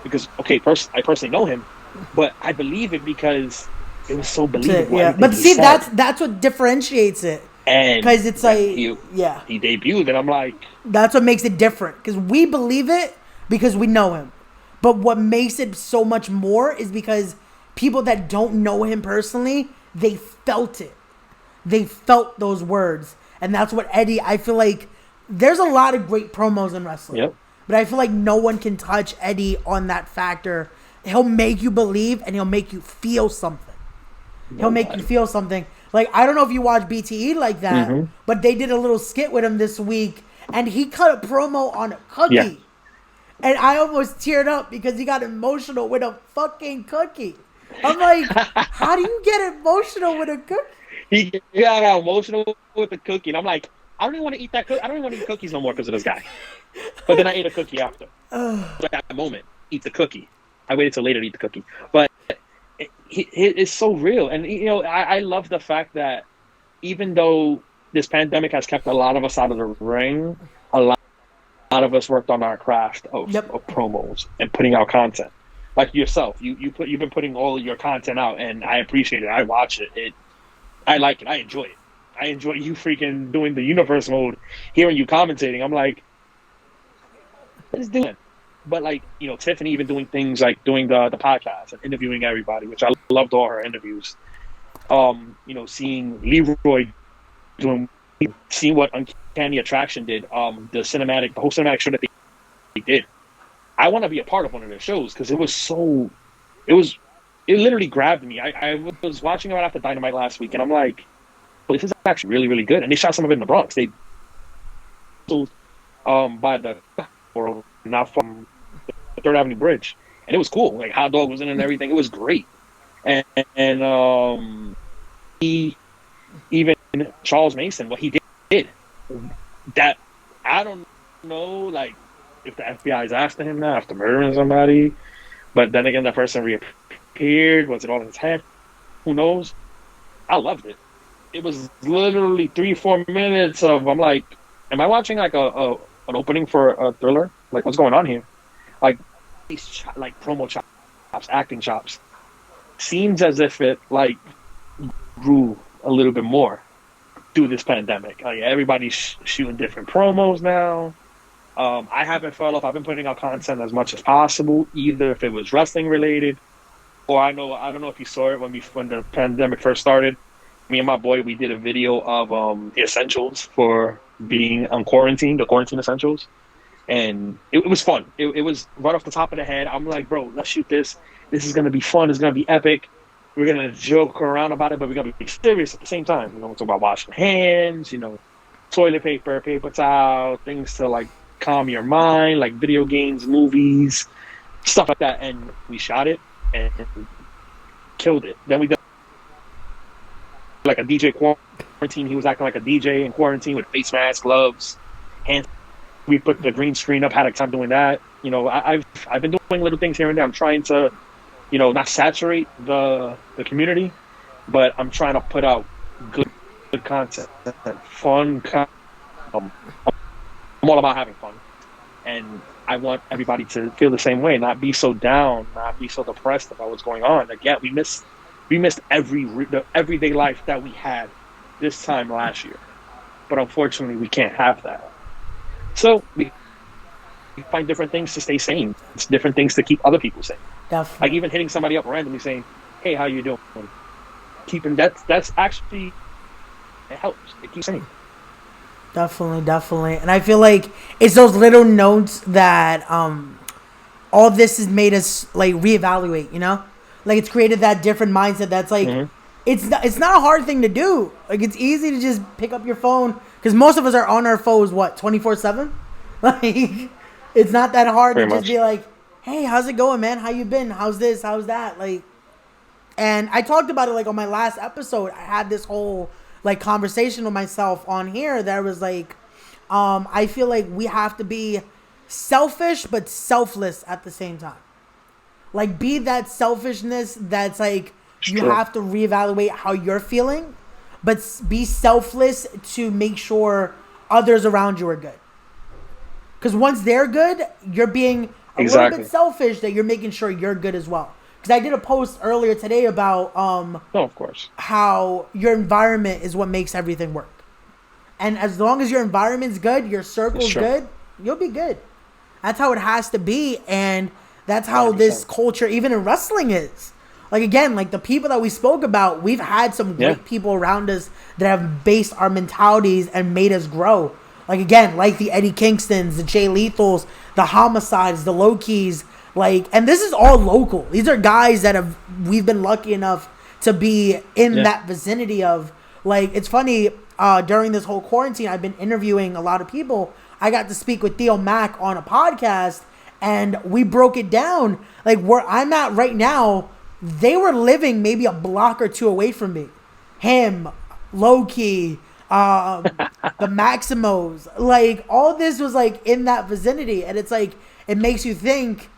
because I personally know him, but I believe it because it was so believable. Yeah, but see, that's what differentiates it. And because it's like, he debuted, and I'm like, that's what makes it different. Because we believe it because we know him, but what makes it so much more is because people that don't know him personally, they felt it. They felt those words, and that's what Eddie. I feel like there's a lot of great promos in wrestling, but I feel like no one can touch Eddie on that factor. He'll make you believe, and he'll make you feel something. He'll make you feel something. Like, I don't know if you watch BTE like that, but they did a little skit with him this week, and he cut a promo on a cookie. Yeah. And I almost teared up because he got emotional with a fucking cookie. I'm like, how do you get emotional with a cookie? He got emotional with the cookie, and I'm like, I don't even want to eat that cookie. I don't even want to eat cookies no more because of this guy. But then I ate a cookie after. At that moment, eat the cookie. I waited till later to eat the cookie, but it's so real, and I love the fact that even though this pandemic has kept a lot of us out of the ring, a lot of us worked on our craft Yep. of promos and putting out content. Like yourself, you've been putting all of your content out, and I appreciate it. I watch it. I like it. I enjoy it. I enjoy you freaking doing the universe mode, hearing you commentating. I'm like, what is doing? But like, Tiffany even doing things like doing the podcast and interviewing everybody, which I loved all her interviews. Seeing Leroy seeing what Uncanny Attraction did, the whole cinematic show that they did. I want to be a part of one of their shows because it literally grabbed me. I was watching it right after Dynamite last week, and I'm like, well, this is actually really, really good. And they shot some of it in the Bronx. They by the world, not from the Third Avenue Bridge, and it was cool. Like Hot Dog was in it and everything. It was great, and he even Charles Mason, what he did, that I don't know, like if the FBI is after him now after murdering somebody, but then again, that person reappeared. Was it all in his head? Who knows? I loved it. It was literally 3-4 minutes of I'm like, am I watching like an opening for a thriller? Like, what's going on here? Like these like promo chops, acting chops. Seems as if it like grew a little bit more through this pandemic. Like everybody's shooting different promos now. I haven't fell off. I've been putting out content as much as possible, either if it was wrestling related, or I don't know if you saw it when the pandemic first started. Me and my boy, we did a video of the essentials for being on quarantine, the quarantine essentials, and it was fun. It was right off the top of the head. I'm like, bro, let's shoot this. This is gonna be fun. It's gonna be epic. We're gonna joke around about it, but we're gonna be serious at the same time. We're talk about washing hands, toilet paper, paper towel, things to like calm your mind, like video games, movies, stuff like that. And we shot it and killed it. Then we did like a DJ quarantine. He was acting like a DJ in quarantine with face mask, gloves, hands. We put the green screen up. Had a time doing that. I've been doing little things here and there. I'm trying to, not saturate the community, but I'm trying to put out good content, fun content. I'm all about having fun, and I want everybody to feel the same way, not be so down, not be so depressed about what's going on. Again, we missed the everyday life that we had this time last year, but unfortunately, we can't have that. So we find different things to stay sane. It's different things to keep other people sane. Definitely. Like even hitting somebody up randomly saying, "Hey, how you doing?" Keeping that's actually it helps. It keeps sane. Definitely. And I feel like it's those little notes that all this has made us like reevaluate, Like it's created that different mindset that's like it's not a hard thing to do. Like it's easy to just pick up your phone because most of us are on our phones 24/7. Like it's not that hard to just be like, "Hey, how's it going, man? How you been? How's this? How's that?" Like, and I talked about it like on my last episode. I had this whole like conversation with myself on here that was like, I feel like we have to be selfish but selfless at the same time. Like be that selfishness that's like you have to reevaluate how you're feeling, but be selfless to make sure others around you are good. Because once they're good, you're being a little bit selfish that you're making sure you're good as well. Because I did a post earlier today about of course, how your environment is what makes everything work. And as long as your environment's good, your circle's good, you'll be good. That's how it has to be. And that's how 100%. This culture, even in wrestling, is. Like, again, like the people that we spoke about, we've had some great people around us that have based our mentalities and made us grow. Like, again, like the Eddie Kingstons, the Jay Lethals, the Homicides, the Low-Keys. Like, and this is all local. These are guys that we've been lucky enough to be in that vicinity of. Like, it's funny, during this whole quarantine, I've been interviewing a lot of people. I got to speak with Theo Mack on a podcast, and we broke it down. Like, where I'm at right now, they were living maybe a block or two away from me. Him, Loki, the Maximos, like all this was like in that vicinity, and it's like it makes you think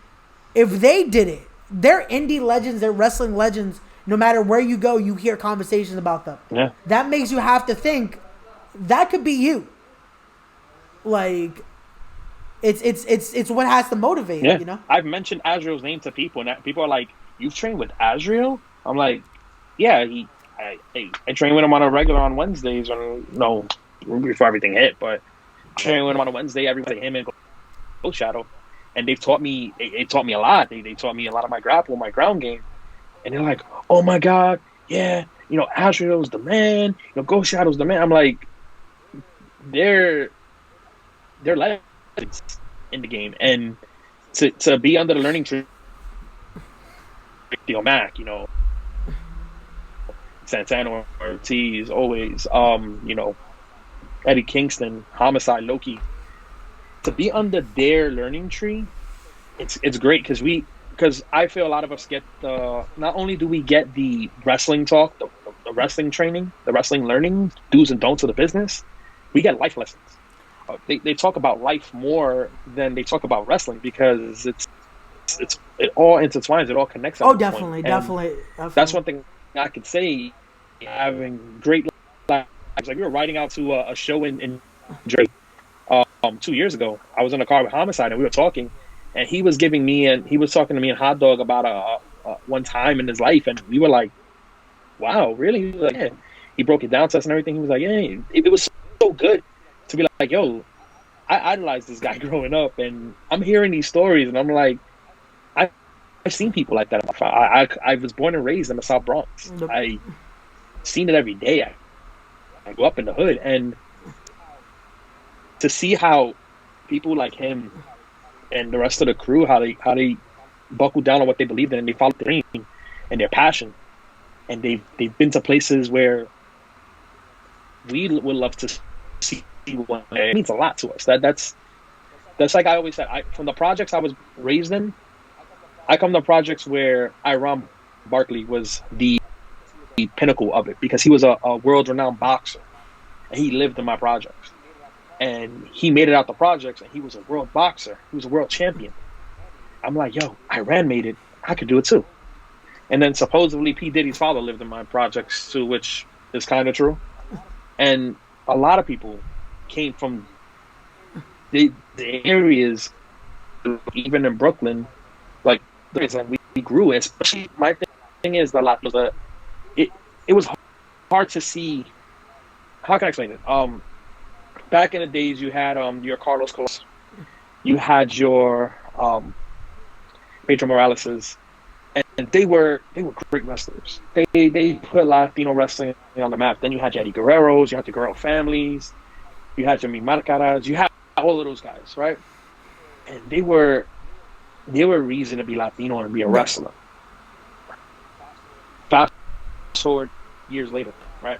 if they did it, they're indie legends, they're wrestling legends. No matter where you go, you hear conversations about them. Yeah. That makes you have to think that could be you. Like, it's what has to motivate. Yeah. You know. I've mentioned Azrael's name to people, and people are like, "You've trained with Azrael?" I'm like, "Yeah, I train with him on a regular on Wednesdays, or no, before everything hit, but I train with him on a Wednesday every day. Him and Ghost Shadow, and they've taught me. They taught me a lot. They taught me a lot of my grapple, my ground game, and they're like, "Oh my god, yeah, Azrael's the man. Ghost Shadow's the man." I'm like, they're legends in the game, and to be under the learning tree, Theo Mac, Santana Ortiz, always, Eddie Kingston, Homicide, Loki, to be under their learning tree, it's great because I feel a lot of us get not only do we get the wrestling talk, the wrestling training, the wrestling learning, do's and don'ts of the business, we get life lessons. They talk about life more than they talk about wrestling because it all intertwines, it all connects. Oh, definitely. That's one thing I could say. Having great lives, like we were riding out to a show in Drake 2 years ago. I was in a car with Homicide and we were talking, and he was talking to me and Hot Dog about one time in his life, and we were like, "Wow, really?" He was like, "Yeah." He broke it down to us and everything. He was like, "Yeah, it was so good to be like, yo, I idolized this guy growing up, and I'm hearing these stories, and I'm like, I've seen people like that. I was born and raised in the South Bronx. I seen it every day. I grew up in the hood, and to see how people like him and the rest of the crew, how they buckled down on what they believed in, and they followed their dream and their passion, and they've been to places where we would love to see one day. It means a lot to us. That's like I always said. From the projects I was raised in, I come to projects where Iran Barkley was the pinnacle of it because he was a world-renowned boxer, and he lived in my projects, and he made it out the projects, and he was a world boxer. He was a world champion. I'm like, yo, Iran made it. I could do it too. And then supposedly P. Diddy's father lived in my projects too, which is kind of true. And a lot of people came from the areas, even in Brooklyn, like we grew. Especially my thing is the Latinos. It was hard to see. How can I explain it? Back in the days, you had your Carlos Colon, you had your Pedro Moraleses, and they were great wrestlers. They put Latino wrestling on the map. Then you had your Eddie Guerreros, you had the Guerrero families, you had your Mi Marcaras, you had all of those guys, right? And they were reason to be Latino and be a wrestler. Fast forward years later, right?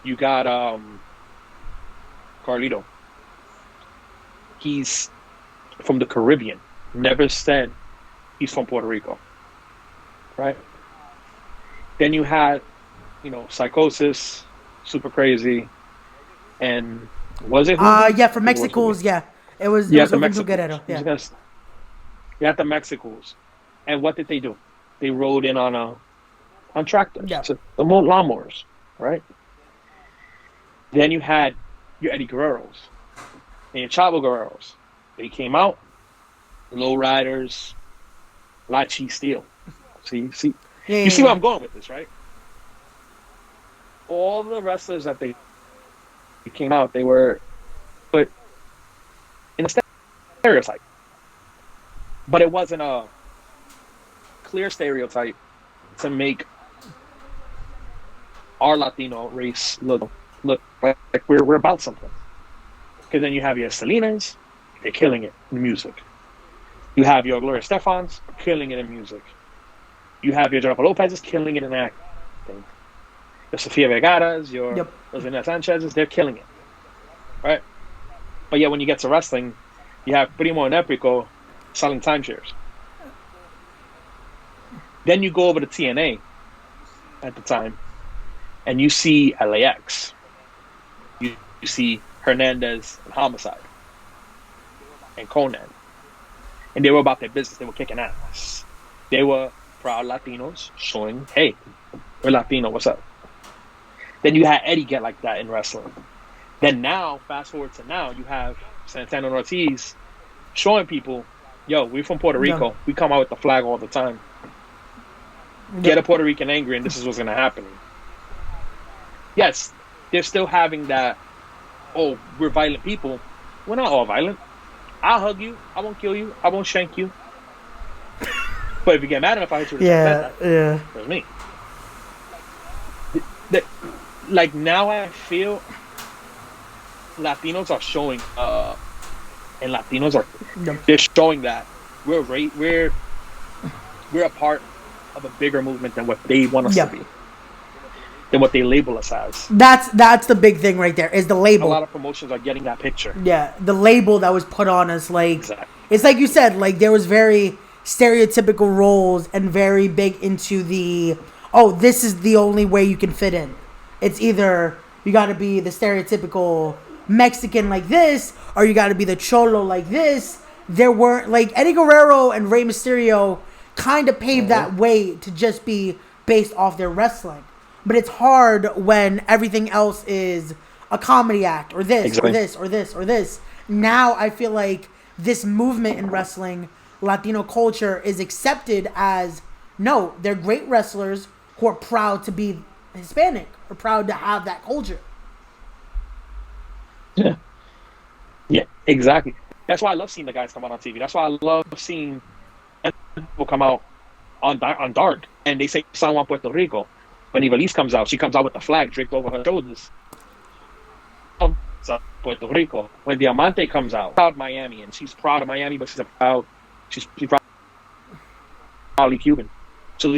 You got Carlito. He's from the Caribbean. Never said he's from Puerto Rico. Right? Then you had, Psychosis, Super Crazy, and was it? From Mexico's, yeah. It was the Lorenzo Guerrero. Yeah. You had the Mexicals. And what did they do? They rode in on tractors. Yeah. So the lawnmowers, right? Then you had your Eddie Guerreros and your Chavo Guerreros. They came out, low riders, Lachi Steel. See, you see where I'm going with this, right? All the wrestlers that they came out, they were put in a stereotype, but it wasn't a clear stereotype to make our Latino race look like we're about something. Because then you have your Salinas, they're killing it in music. You have your Gloria Estefans, killing it in music. You have your Jennifer Lopez's killing it in acting. Your Sofia Vergara's, your Rosina Sanchez's, they're killing it. Right? But yeah, when you get to wrestling, you have Primo and Epico selling timeshares. Then you go over to TNA at the time, and you see LAX. You see Hernandez and Homicide and Conan. And they were about their business. They were kicking ass. They were proud Latinos showing, hey, we're Latino, what's up? Then you had Eddie get like that in wrestling. Then now, fast forward to now, you have Santana and Ortiz showing people, yo, we're from Puerto Rico. Yeah. We come out with the flag all the time. Get a Puerto Rican angry, and this is what's going to happen. Yes, they're still having that, oh, we're violent people. We're not all violent. I'll hug you. I won't kill you. I won't shank you. But if you get mad enough, I hit you with a chancleta. That's me. Like, now I feel Latinos are showing, and Latinos are, they're showing that we're a part of a bigger movement than what they want us to be. Than what they label us as. That's the big thing right there, is the label. A lot of promotions are getting that picture. Yeah, the label that was put on us, like, exactly. It's like you said, like, there was very stereotypical roles and very big into the, oh, this is the only way you can fit in. It's either you got to be the stereotypical Mexican like this, or you got to be the cholo like this. There weren't, like, Eddie Guerrero and Rey Mysterio kind of paved that way to just be based off their wrestling. But it's hard when everything else is a comedy act, or this, or this, or this, or this. Now I feel like this movement in wrestling, Latino culture, is accepted as, no, they're great wrestlers who are proud to be Hispanic, or proud to have that culture. Yeah. Yeah, exactly. That's why I love seeing the guys come out on TV. That's why I love seeing people come out on Dark, and they say San Juan, Puerto Rico. When Ivelisse comes out, she comes out with the flag draped over her shoulders. Puerto Rico. When Diamante comes out, proud Miami, and she's proud of Miami, but she's proudly Cuban. So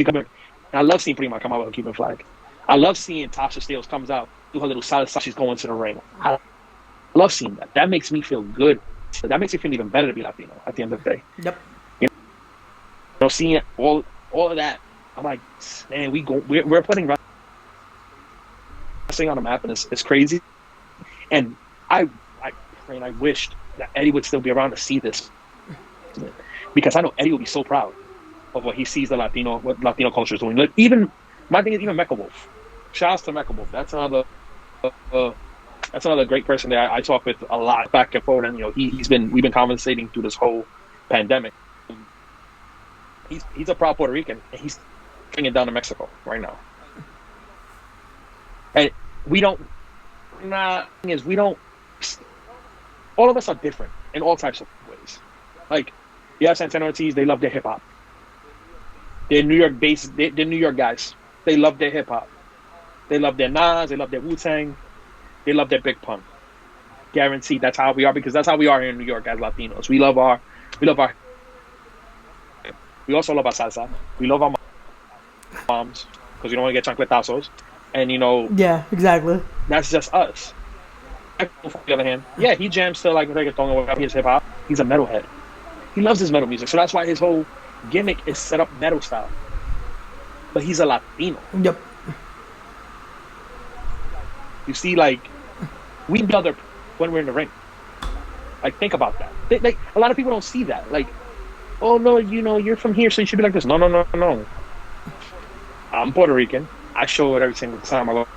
I love seeing Prima come out with a Cuban flag. I love seeing Tasha Steelz comes out, do her little salsa, she's going to the ring. I love seeing that. That makes me feel good. That makes me feel even better to be Latino at the end of the day. Yep. You know, seeing all of that, I'm like, man, we're putting wrestling on the map, and it's crazy. And I pray and I wished that Eddie would still be around to see this, because I know Eddie will be so proud of what he sees what Latino culture is doing. Like, even my thing is even Mecha Wolf. Shouts to Mecha Wolf. That's another great person that I talk with a lot back and forth, and we've been conversating through this whole pandemic. He's a proud Puerto Rican, and he's bringing it down to Mexico right now. And all of us are different in all types of ways. Like, you have Santana Ortiz, they love their hip hop. They're New York based, they're New York guys. They love their hip hop. They love their Nas, they love their Wu-Tang, they love their Big Pun. Guaranteed that's how we are, because that's how we are here in New York as Latinos. We also love our salsa. We love our moms, because we don't want to get chancletazos. And yeah, exactly. That's just us. On the other hand, yeah, he jams to like reggaeton or whatever. He's hip hop. He's a metalhead. He loves his metal music, so that's why his whole gimmick is set up metal style. But he's a Latino. Yep. You see, like, we be other when we're in the ring. Like, think about that. Like, a lot of people don't see that. Like, oh no, you're from here, so you should be like this. No. I'm Puerto Rican. I show it every single time I go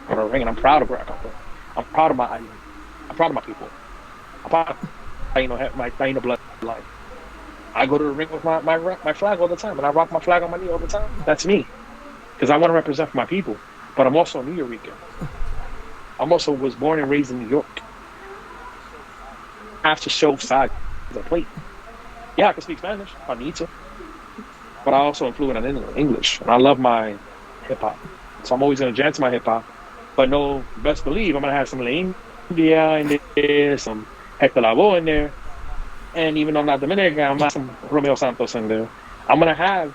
on the ring, and I'm proud of where I come from. I'm proud of my island. I'm proud of my people. I'm proud of my Taino bloodline. I go to the ring with my flag all the time, and I rock my flag on my knee all the time. That's me, because I want to represent for my people. But I'm also a New Yorker. I'm also was born and raised in New York. I have to show sides as a plate. Yeah, I can speak Spanish if I need to, but I also am fluent in English, and I love my hip hop. So I'm always gonna jam to my hip hop. But no, best believe I'm gonna have some La India in there, some Hector Lavoe in there, and even though I'm not Dominican, I'm not some Romeo Santos in there. I'm gonna have,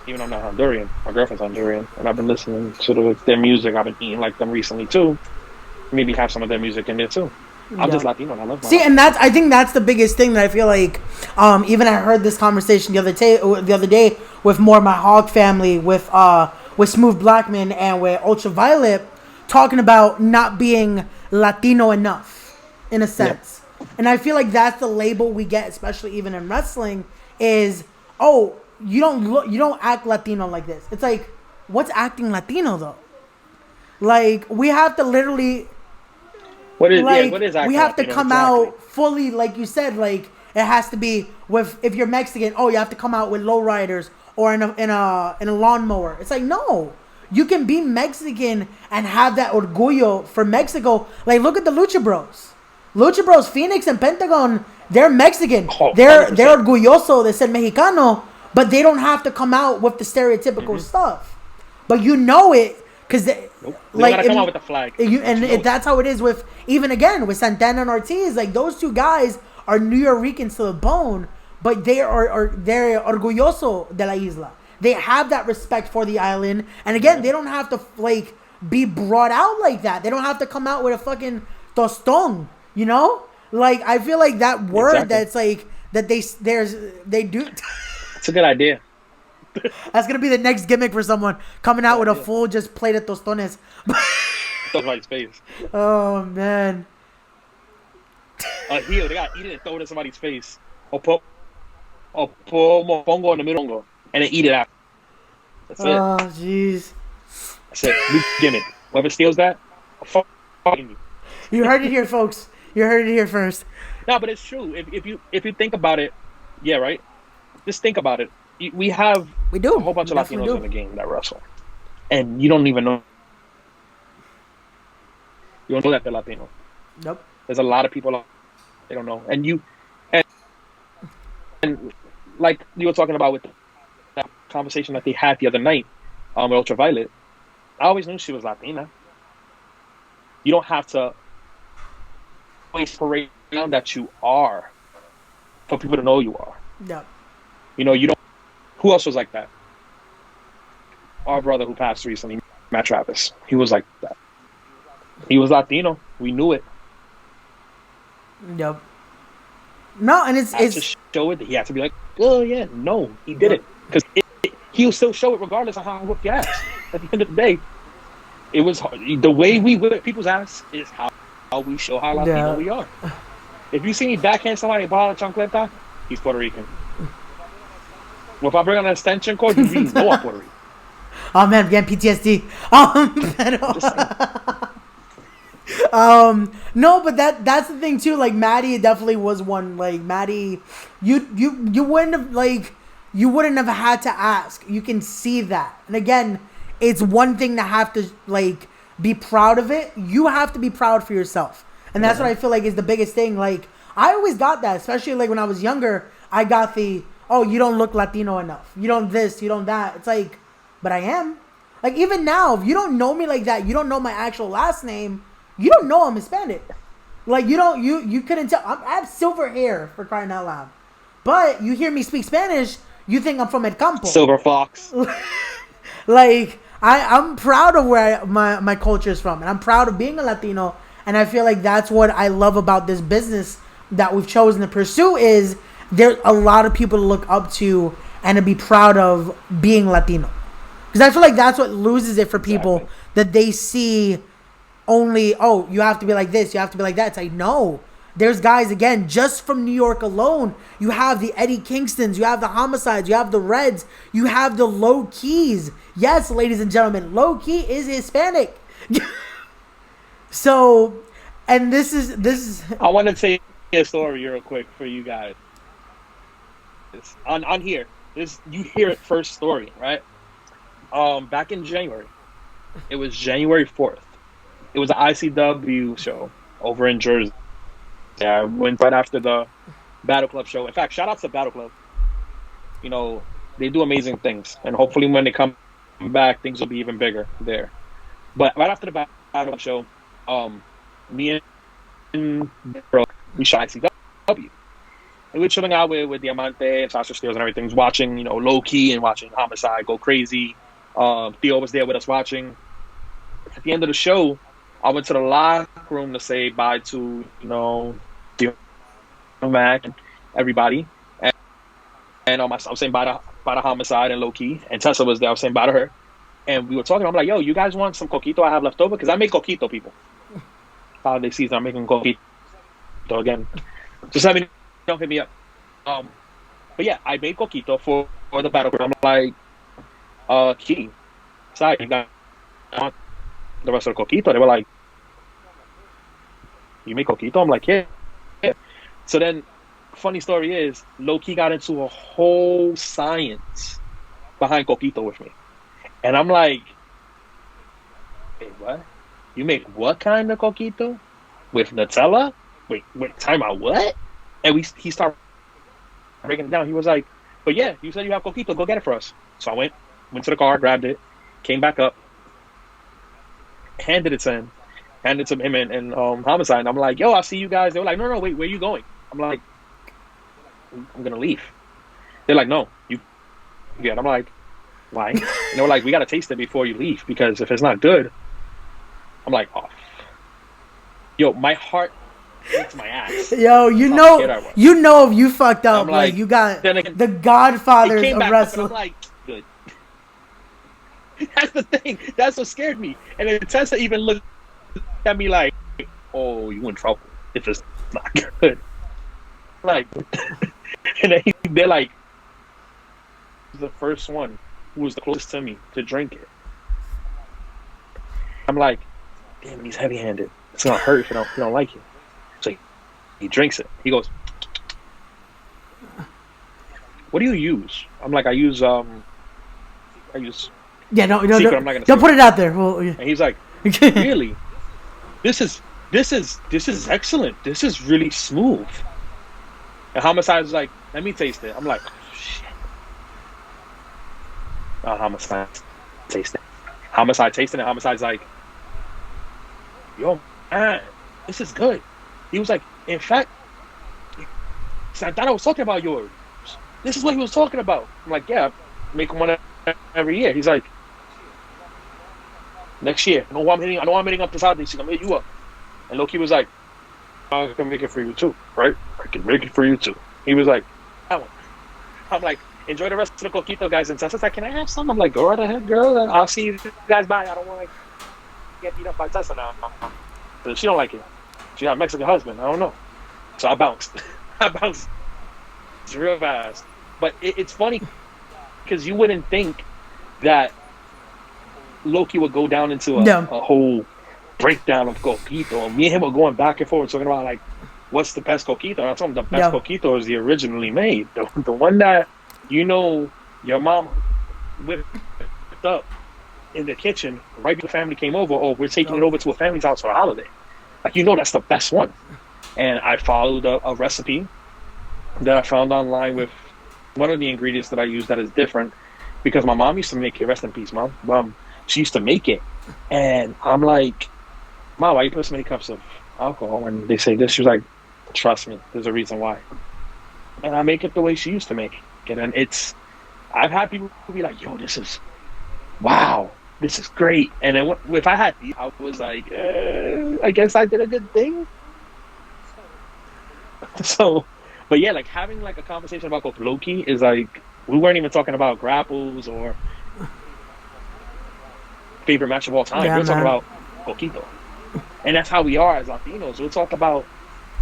even though I'm not Honduran, my girlfriend's Honduran, and I've been listening to their music. I've been eating like them recently too. Maybe have some of their music in there too. I'm just Latino, and I love my life. And I think that's the biggest thing that I feel like. Even I heard this conversation the other day with more of my Hog family, with Smooth Blackman, and with Ultraviolet, talking about not being Latino enough, in a sense. Yeah. And I feel like that's the label we get, especially even in wrestling, is, oh, you don't act Latino like this. It's like, what's acting Latino though? Like, we have to literally, what is acting we have Latino, to come exactly. out fully, like you said, like it has to be with, if you're Mexican, oh, you have to come out with lowriders or in a lawnmower. It's like, no. You can be Mexican and have that orgullo for Mexico. Like, look at the Lucha Bros. Lucha Bros, Phoenix and Pentagon, they're Mexican. Oh, they're orgulloso de ser Mexicano, but they don't have to come out with the stereotypical stuff. But you know it, because nope. Like, gotta come out with the flag. That's how it is with, even again, with Santana and Ortiz. Like, those two guys are New Yorkers to the bone, but they're orgulloso de la isla. They have that respect for the island. And again, they don't have to, like, be brought out like that. They don't have to come out with a fucking tostón, you know? Like, I feel like that word that's like, that they do. It's a good idea. That's going to be the next gimmick for someone, coming out with a full just plate of tostones. Somebody's face. Oh, man. Heel, they got to eat it and throw it in somebody's face. Or put mofongo in the middle. And then eat it after. That's it. Oh, jeez. That's it. New gimmick. Whoever steals that, I'll fucking you. You heard it here, folks. You heard it here first. No, but it's true. If you think about it, yeah, right? Just think about it. We do a whole bunch of Latinos in the game that wrestle. And you don't even know. You don't know that they're Latino. Nope. There's a lot of people they don't know. And like you were talking about with that conversation that they had the other night with Ultraviolet, I always knew she was Latina. You don't have to always parade around that you are for people to know you are. Yeah. You know, you don't. Who else was like that? Our brother who passed recently, Matt Travis. He was like that. He was Latino. We knew it. Yep. No, and it's to show it that he had to be like, oh yeah, no, he did it. Because he'll still show it regardless of how he whooped your ass. At the end of the day, it was hard. The way we whip people's ass is how we show how Latino we are. If you see me backhand somebody Prince Of Chancleta, he's Puerto Rican. Well, if I bring on an extension cord, you really know I'm Puerto Rican. Oh man, I'm getting PTSD. No, but that's the thing too. Like, Maddie definitely was one. Like, Maddie, you wouldn't have had to ask. You can see that. And again, it's one thing to have to, like, be proud of it. You have to be proud for yourself. And that's what I feel like is the biggest thing. Like, I always got that, especially like when I was younger. I got the, oh, you don't look Latino enough. You don't this, you don't that. It's like, but I am. Like, even now, if you don't know me like that, you don't know my actual last name, you don't know I'm Hispanic. Like, you couldn't tell. I have silver hair, for crying out loud. But you hear me speak Spanish, you think I'm from El Campo. Silver Fox. Like, I'm proud of where my culture is from. And I'm proud of being a Latino. And I feel like that's what I love about this business that we've chosen to pursue, is there's a lot of people to look up to and to be proud of being Latino. Because I feel like that's what loses it for people, that they see only, oh, you have to be like this, you have to be like that. It's like, no. There's guys, again, just from New York alone, you have the Eddie Kingstons, you have the Homicides, you have the Reds, you have the Low Keys. Yes, ladies and gentlemen, Low Key is Hispanic. So, and this is. I want to tell you a story real quick for you guys. On here, you hear it first story, right? Back in January, it was January 4th. It was an ICW show over in Jersey. Yeah, I went right after the Battle Club show. In fact, shout out to Battle Club. You know, they do amazing things, and hopefully when they come back, things will be even bigger there. But right after the Battle Club show, me and we shot ICW. And we were chilling out with Diamante and Sasha Steels and everything, watching, you know, Low Key and watching Homicide go crazy. Theo was there with us watching. At the end of the show, I went to the locker room to say bye to, you know, Mac and everybody. And I was saying bye to by the homicide and low key, and Tessa was there. I was saying bye to her, and we were talking. I'm like, yo, you guys want some coquito I have left over? Because I make coquito, people. Holiday season, I'm making coquito again. Just let me know, hit me up. But yeah, I made coquito for the battle group. I'm like, Key, sorry, you got the rest of the coquito. They were like, you make coquito? I'm like, yeah. So then, funny story is, low-key got into a whole science behind coquito with me. And I'm like, wait, what? You make what kind of coquito? With Nutella? Wait, time out, what? And he started breaking it down. He was like, but yeah, you said you have coquito, go get it for us. So I went to the car, grabbed it, came back up, handed it to him and Homicide. And I'm like, yo, I'll see you guys. They were like, no, wait, where are you going? I'm like, I'm gonna leave. They're like, no, you get. I'm like, why? And they were like, we gotta taste it before you leave, because if it's not good, I'm like, oh, yo, my heart hates my ass. Yo, you know if you fucked up, like you got the Godfathers of wrestling. I'm like, good. That's the thing. That's what scared me. And then Tessa even looked at me like, oh, you in trouble if it's not good. Like, and then they're like, the first one who was the closest to me to drink it. I'm like, damn, he's heavy-handed. It's gonna hurt if you don't like it. So he drinks it. He goes, what do you use? I'm like, I use. Yeah, no, secret, I'm not gonna don't put it out there. Well, yeah. And he's like, really? This is excellent. This is really smooth. And Homicide's like, let me taste it. I'm like, oh, shit. Homicide tasted it. Homicide tasted it. Homicide's like, yo, man, this is good. He was like, in fact, I thought I was talking about yours. This is what he was talking about. I'm like, yeah, I make one every year. He's like, next year. I know I'm hitting up this holiday season. I'm hitting you up. And Loki was like, I can make it for you too, right? I can make it for you too. He was like, that one. I'm like, enjoy the rest of the coquito, guys. And Tessa's like, can I have some? I'm like, go right ahead, girl. I'll see you guys bye. I don't want to get beat up by Tessa now. But she don't like it. She got a Mexican husband. I don't know. So I bounced. It's real fast. But it's funny because you wouldn't think that Loki would go down into a whole breakdown of coquito. And me and him were going back and forth talking about like, what's the best coquito? I told him the best coquito is the originally made. The one that, your mom whipped up in the kitchen right before the family came over, or we're taking it over to a family's house for a holiday. Like, that's the best one. And I followed a recipe that I found online with one of the ingredients that I use that is different, because my mom used to make it. Rest in peace, Mom. She used to make it. And I'm like, Mom, why you put so many cups of alcohol? And they say this. She was like, trust me, there's a reason why. And I make it the way she used to make it. And I've had people be like, yo, this is great. And then if I had these, I was like, I guess I did a good thing. So, but yeah, like having like a conversation about Loki is like, we weren't even talking about grapples or favorite match of all time. We're talking about coquito. And that's how we are as Latinos. We'll talk about,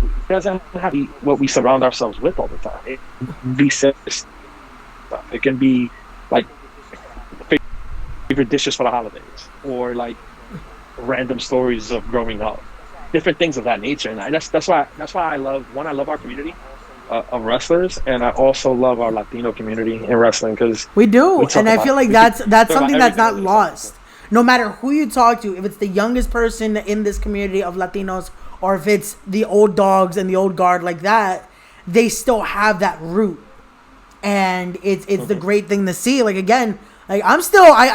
it doesn't have to be what we surround ourselves with all the time. It can be stuff. It can be like favorite dishes for the holidays, or like random stories of growing up, different things of that nature. And that's why I love our community of wrestlers, and I also love our Latino community in wrestling, because we do, and I feel like that's something that's not lost. No matter who you talk to, if it's the youngest person in this community of Latinos, or if it's the old dogs and the old guard like that, they still have that root. And it's the great thing to see. Like, again, like I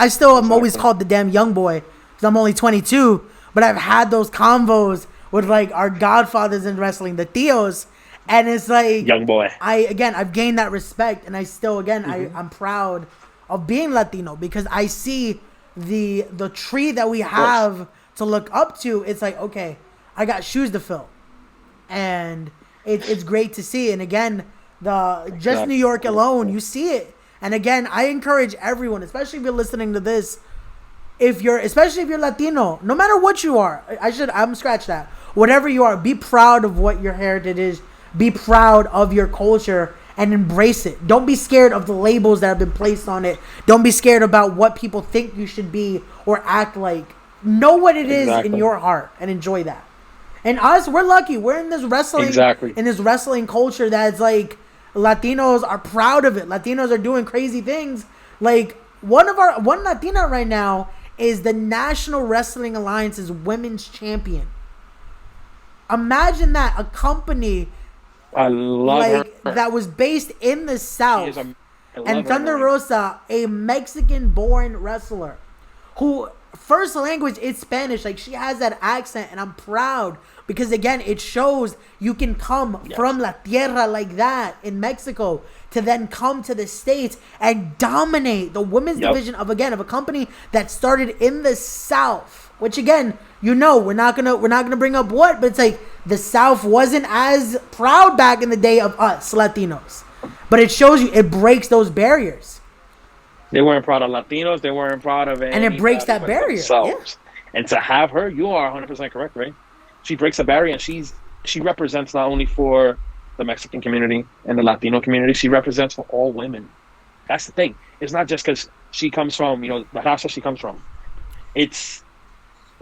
still am always called the damn young boy, because I'm only 22, but I've had those convos with like our godfathers in wrestling, the tios, and it's like, young boy. I've gained that respect, and I still, I'm proud of being Latino, because I see the tree that we have to look up to. It's like, okay, I got shoes to fill, and it's great to see. And again, New York alone, you see it, And again, I encourage everyone, especially if you're listening to this, especially if you're Latino, no matter what you are, I'm scratch that. Whatever you are, be proud of what your heritage is. Be proud of your culture and embrace it. Don't be scared of the labels that have been placed on it. Don't be scared about what people think you should be or act like. Know what it is in your heart and enjoy that. And us, we're lucky. We're in this wrestling culture that's like Latinos are proud of it. Latinos are doing crazy things. Like one Latina right now is the National Wrestling Alliance's women's champion. Imagine that, a company I love her. that was based in the South, and Thunder Rosa, a Mexican-born wrestler, who first language is Spanish. Like, she has that accent, and I'm proud because again, it shows you can come from La Tierra like that in Mexico to then come to the States and dominate the women's division of a company that started in the South. Which again, we're not gonna bring up what, but it's like the South wasn't as proud back in the day of us Latinos, but it shows you, it breaks those barriers. They weren't proud of Latinos. They weren't proud of and it breaks that barrier. Yeah. And to have her, you are 100% correct, right? She breaks a barrier, and she represents not only for the Mexican community and the Latino community. She represents for all women. That's the thing. It's not just because she comes from the raza she comes from.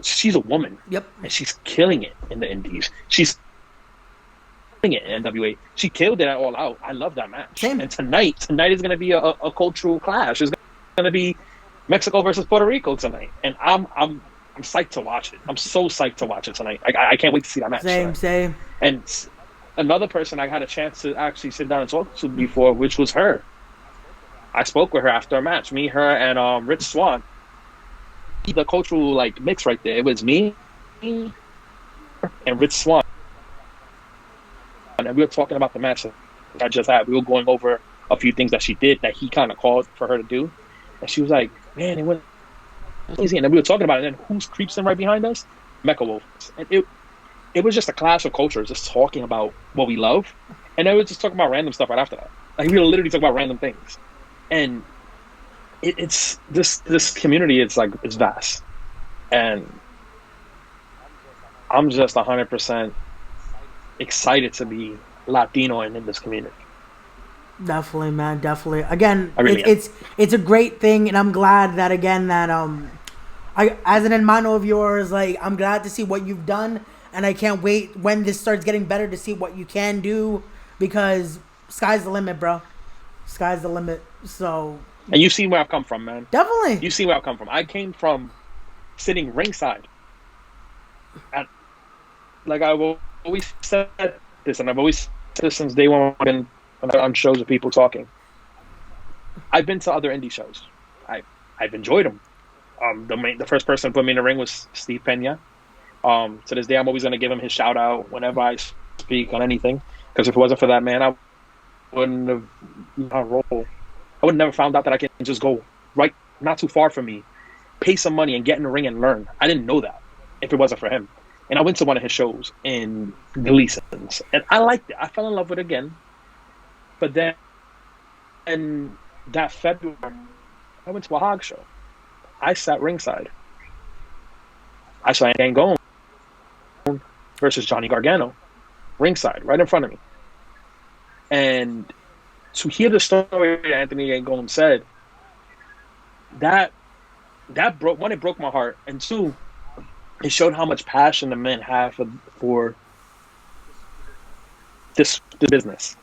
She's a woman. Yep. And she's killing it in the Indies. She's killing it in NWA. She killed it at All Out. I love that match. Same. And tonight is going to be a cultural clash. It's going to be Mexico versus Puerto Rico tonight. And I'm psyched to watch it. I'm so psyched to watch it tonight. I can't wait to see that match. Same. And another person I had a chance to actually sit down and talk to before, which was her. I spoke with her after a match. Me, her, and Rich Swann. The cultural mix right there. It was me and Rich Swann, and we were talking about the match that I just had. We were going over a few things that she did that he kind of called for her to do, and she was like, "Man, it went easy." And then we were talking about it. And then who creeps in right behind us? Mecha Wolf. And it was just a clash of cultures, just talking about what we love, and then we were just talking about random stuff right after that. Like we were literally talking about random things, and. It's this community. It's vast, and I'm just 100% excited to be Latino and in this community. Definitely, man. Definitely. Again, it's a great thing, and I'm glad that I as an hermano of yours, I'm glad to see what you've done, and I can't wait when this starts getting better to see what you can do, because sky's the limit, bro. Sky's the limit. So. And you've seen where I've come from, man. Definitely. You've seen where I've come from. I came from sitting ringside. I've always said this, and I've always said this since day one when I'm on shows with people talking. I've been to other indie shows. I've enjoyed them. The first person to put me in the ring was Steve Pena. To this day, I'm always going to give him his shout out whenever I speak on anything. Because if it wasn't for that man, I wouldn't have rolled. I would have never found out that I can just go right, not too far from me, pay some money and get in the ring and learn. I didn't know that if it wasn't for him. And I went to one of his shows in Gleason's, and I liked it. I fell in love with it again. But then, in that February, I went to a Hog show. I sat ringside. I saw Angone versus Johnny Gargano, ringside, right in front of me. And to hear the story that Anthony Angone said, that broke, one, it broke my heart, and two, it showed how much passion the men have for the business.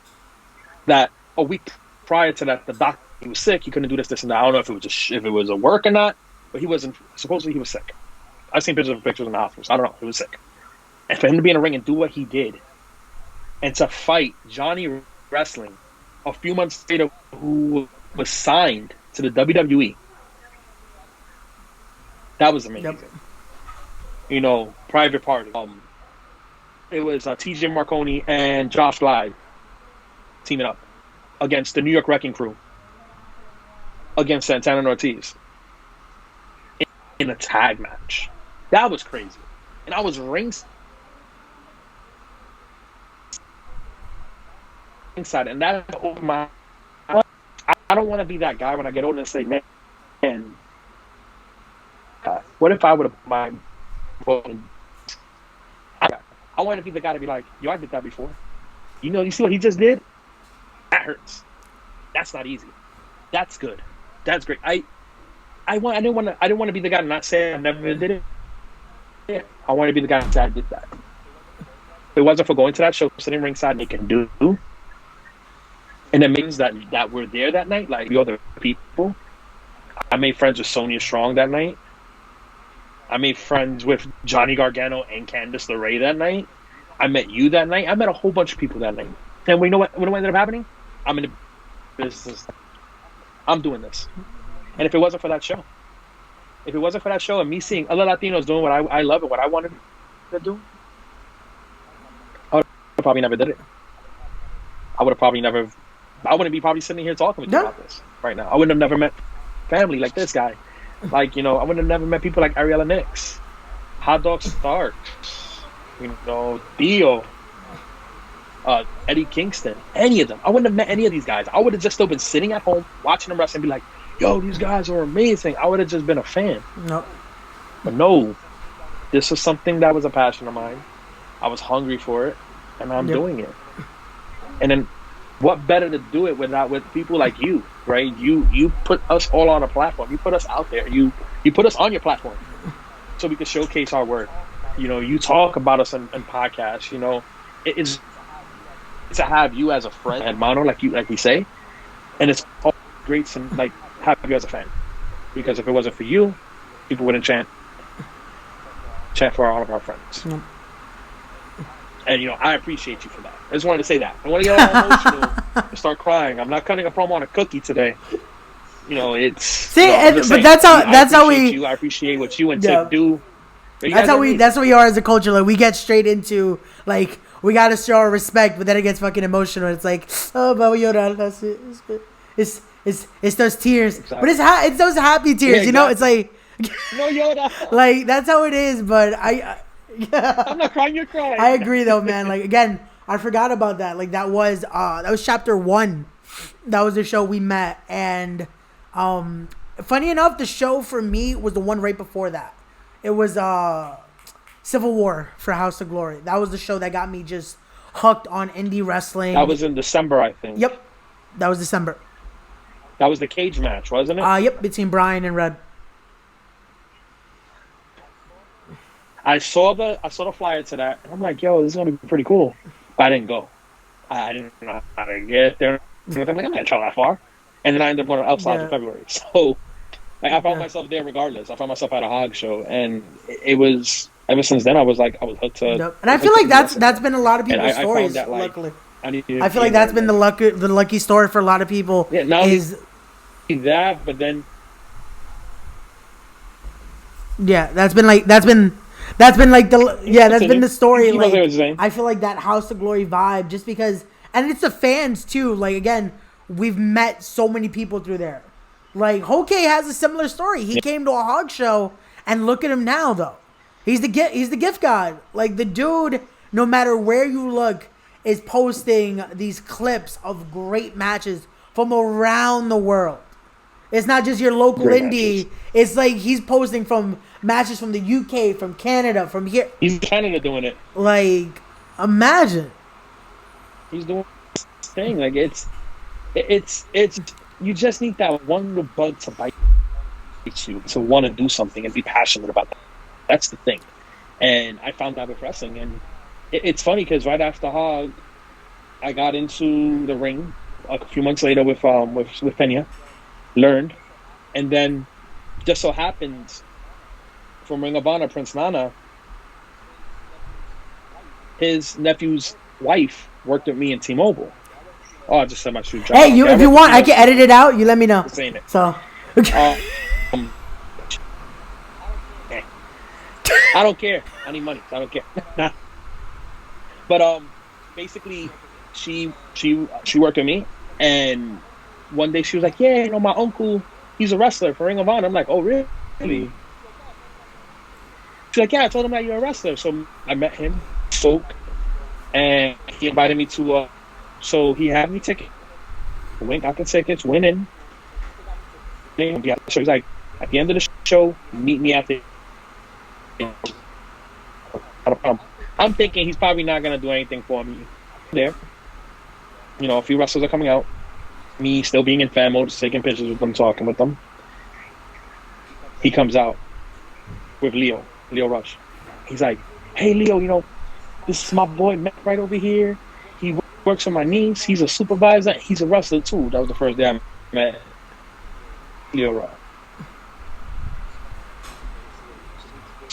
That a week prior to that, the doctor, he was sick, he couldn't do this, and that. I don't know if it was a work or not, but he wasn't. Supposedly he was sick. I've seen pictures in the hospital. So I don't know. He was sick, and for him to be in the ring and do what he did, and to fight Johnny Wrestling a few months later, who was signed to the WWE. That was amazing. Yep. Private Party. It was TJ Marconi and Josh Glide teaming up against the New York Wrecking Crew, against Santana and Ortiz in a tag match. That was crazy. And I was ringside, and that opened my eyes. I don't want to be that guy when I get older and say, man, what if I would have my phone? I want to be the guy to be like, yo, I did that before. You see what he just did? That hurts. That's not easy. That's good. That's great. I didn't want to be the guy to not say I never did it. I want to be the guy to say I did that. If it wasn't for going to that show, sitting ringside, and they can do, and it means that we're there that night, like the other people. I made friends with Sonya Strong that night. I made friends with Johnny Gargano and Candice LeRae that night. I met you that night. I met a whole bunch of people that night. And we know what ended up happening? I'm in the business. I'm doing this. And if it wasn't for that show, and me seeing other Latinos doing what I love and what I wanted to do, I would have probably never did it. I wouldn't be probably sitting here talking with you about this right now. I wouldn't have never met family like this guy. Like, I wouldn't have never met people like Ariella Nix, Hot Dog Stark, Theo, Eddie Kingston, any of them. I wouldn't have met any of these guys. I would have just still been sitting at home watching them wrestle and be like, yo, these guys are amazing. I would have just been a fan. Nope. But no, this was something that was a passion of mine. I was hungry for it, and I'm doing it. And then what better to do it with people like you, right? You put us all on a platform. You put us out there. You put us on your platform so we can showcase our work. You talk about us in podcasts. It's to have you as a friend, hermano, like we say, and it's all great to like have you as a fan. Because if it wasn't for you, people wouldn't chant for all of our friends. Mm. And I appreciate you for that. I just wanted to say that. I want to get all emotional and start crying. I'm not cutting a promo on a cookie today. It's but that's how we. I appreciate what you and Tick do. That's how we are as a culture. Like we get straight into like we gotta show our respect, but then it gets fucking emotional. It's like but that's it. It's those tears, exactly. But it's those happy tears. Yeah, exactly. It's like no Yoda. Like that's how it is. But I'm not crying. You're crying. I agree though, man. Like again, I forgot about that. Like that was chapter 1. That was the show we met, and funny enough, the show for me was the one right before that. It was Civil War for House of Glory. That was the show that got me just hooked on indie wrestling. That was in December, I think. Yep, that was December. That was the cage match, wasn't it? Yep, between Bryan and Red. I saw the flyer to that, and I'm like, yo, this is gonna be pretty cool. But I didn't go. I didn't know how to get there. I'm like, I'm not gonna travel that far. And then I ended up going to outside in February. So I found myself there regardless. I found myself at a Hog show, and it was ever since then I was hooked to. Yep. And I feel like that's been a lot of people's stories. That, luckily, I feel like that's been the lucky story for a lot of people. Yeah, not is that, but then that's been the story. Like I feel like that House of Glory vibe, just because, and it's the fans too. Like again, we've met so many people through there. Like Hoke has a similar story. He came to a Hog show, and look at him now though. He's the gift god. Like the dude, no matter where you look, is posting these clips of great matches from around the world. It's not just your local indie. Matches. It's like he's posting from matches from the UK, from Canada, from here. He's in Canada doing it. Like, imagine. He's doing this thing. Like it's. You just need that one little bug to bite you to want to do something and be passionate about that. That's the thing. And I found that with wrestling, and it's funny because right after Hog, I got into the ring a few months later with Pena. Learned, and then just so happens from Ring of Honor, Prince Nana, his nephew's wife worked with me in T-Mobile. Oh, I just said my shoe. Hey, if you want, I can edit it out. You let me know. Saying it. So, I don't care. I need money. So I don't care. But basically, she worked with me, and one day she was like, yeah, my uncle, he's a wrestler for Ring of Honor. I'm like, oh, really? She's like, yeah, I told him that you're a wrestler. So I met him, spoke, and he invited me to, so he had me ticket. Went, got the tickets, went in, He's like, at the end of the show, meet me at the. I'm thinking he's probably not gonna do anything for me there. A few wrestlers are coming out. Me still being in fan mode, just taking pictures with them, talking with them. He comes out with Leo Rush. He's like, "Hey, Leo, this is my boy Matt right over here. He works with my niece. He's a supervisor. He's a wrestler too." That was the first day I met Leo Rush.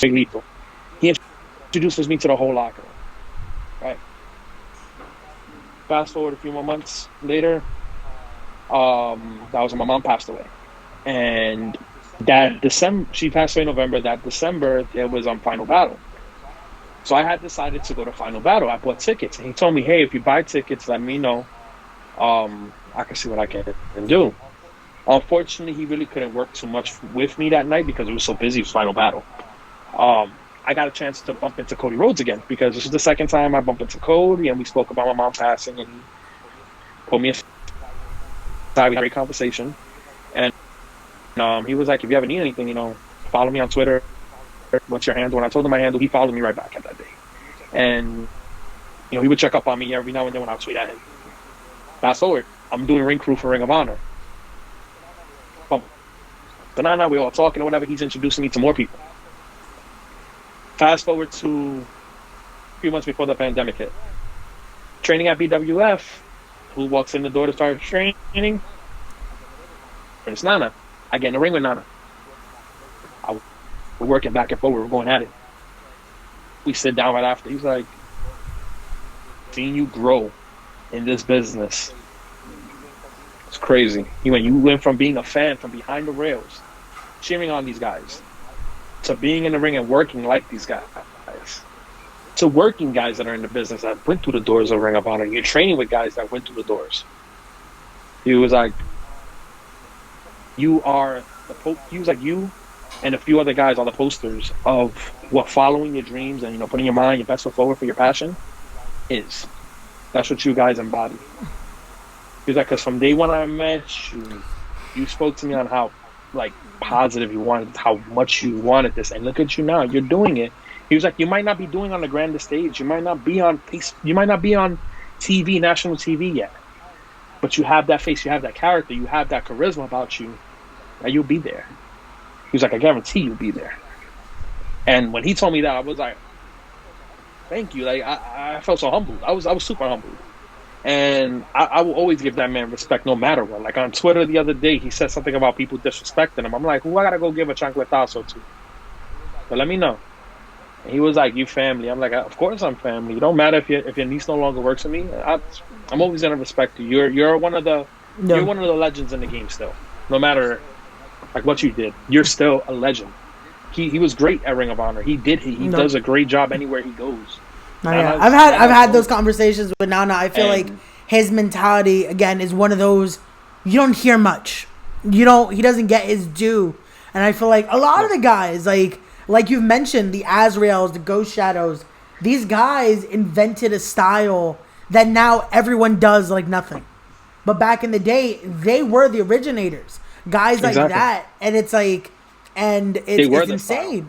Big Lethal. He introduces me to the whole locker room. Right. Fast forward a few more months later, that was when my mom passed away, and that December she passed away in November. That December it was on Final Battle, so I had decided to go to Final Battle. I bought tickets, and he told me, "Hey, if you buy tickets, let me know. I can see what I can do." Unfortunately, he really couldn't work too much with me that night because it was so busy with Final Battle. I got a chance to bump into Cody Rhodes again because this is the second time I bumped into Cody, and we spoke about my mom passing, and he pulled me aside. We had a great conversation, and he was like, "If you ever need anything, follow me on Twitter. What's your handle?" And I told him my handle. He followed me right back at that day, and he would check up on me every now and then when I would tweet at him. Fast forward, I'm doing ring crew for Ring of Honor. So now we're all talking or whatever. He's introducing me to more people. Fast forward to a few months before the pandemic hit. Training at BWF. Who walks in the door to start training? Prince Nana. I get in the ring with Nana. We're working back and forth. We're going at it. We sit down right after. He's like, "Seeing you grow in this business, it's crazy. You went from being a fan from behind the rails, cheering on these guys, to being in the ring and working like these guys, to working guys that are in the business that went through the doors of Ring of Honor. You're training with guys that went through the doors." He was like, "You are he was like, you and a few other guys are the posters of what following your dreams and putting your mind, your best foot forward for your passion is. That's what you guys embody." He was like, "Because from day one I met you, you spoke to me on how positive you wanted, how much you wanted this, and look at you now, you're doing it." He was like, "You might not be doing on the grandest stage, you might not be on TV, national TV yet, but you have that face, you have that character, you have that charisma about you, and you'll be there." He was like, "I guarantee you'll be there." And when he told me that, I was like, "Thank you." I felt so humbled. I was super humbled. And I will always give that man respect no matter what. Like on Twitter the other day, he said something about people disrespecting him. I'm like, who I gotta go give a chancletazo to? But let me know. And he was like, "You family." I'm like, "Of course I'm family. It don't matter if your niece no longer works with me. I'm always gonna respect you. You're one of the legends in the game still. No matter what you did, you're still a legend." He was great at Ring of Honor. He does a great job anywhere he goes. Oh, yeah. I've had those conversations with Nana. I feel like his mentality again is one of those you don't hear much. He doesn't get his due, and I feel like a lot of the guys like you've mentioned, the Azraels, the Ghost Shadows, these guys invented a style that now everyone does like nothing. But back in the day, they were the originators. Guys like that, and it's insane. Style.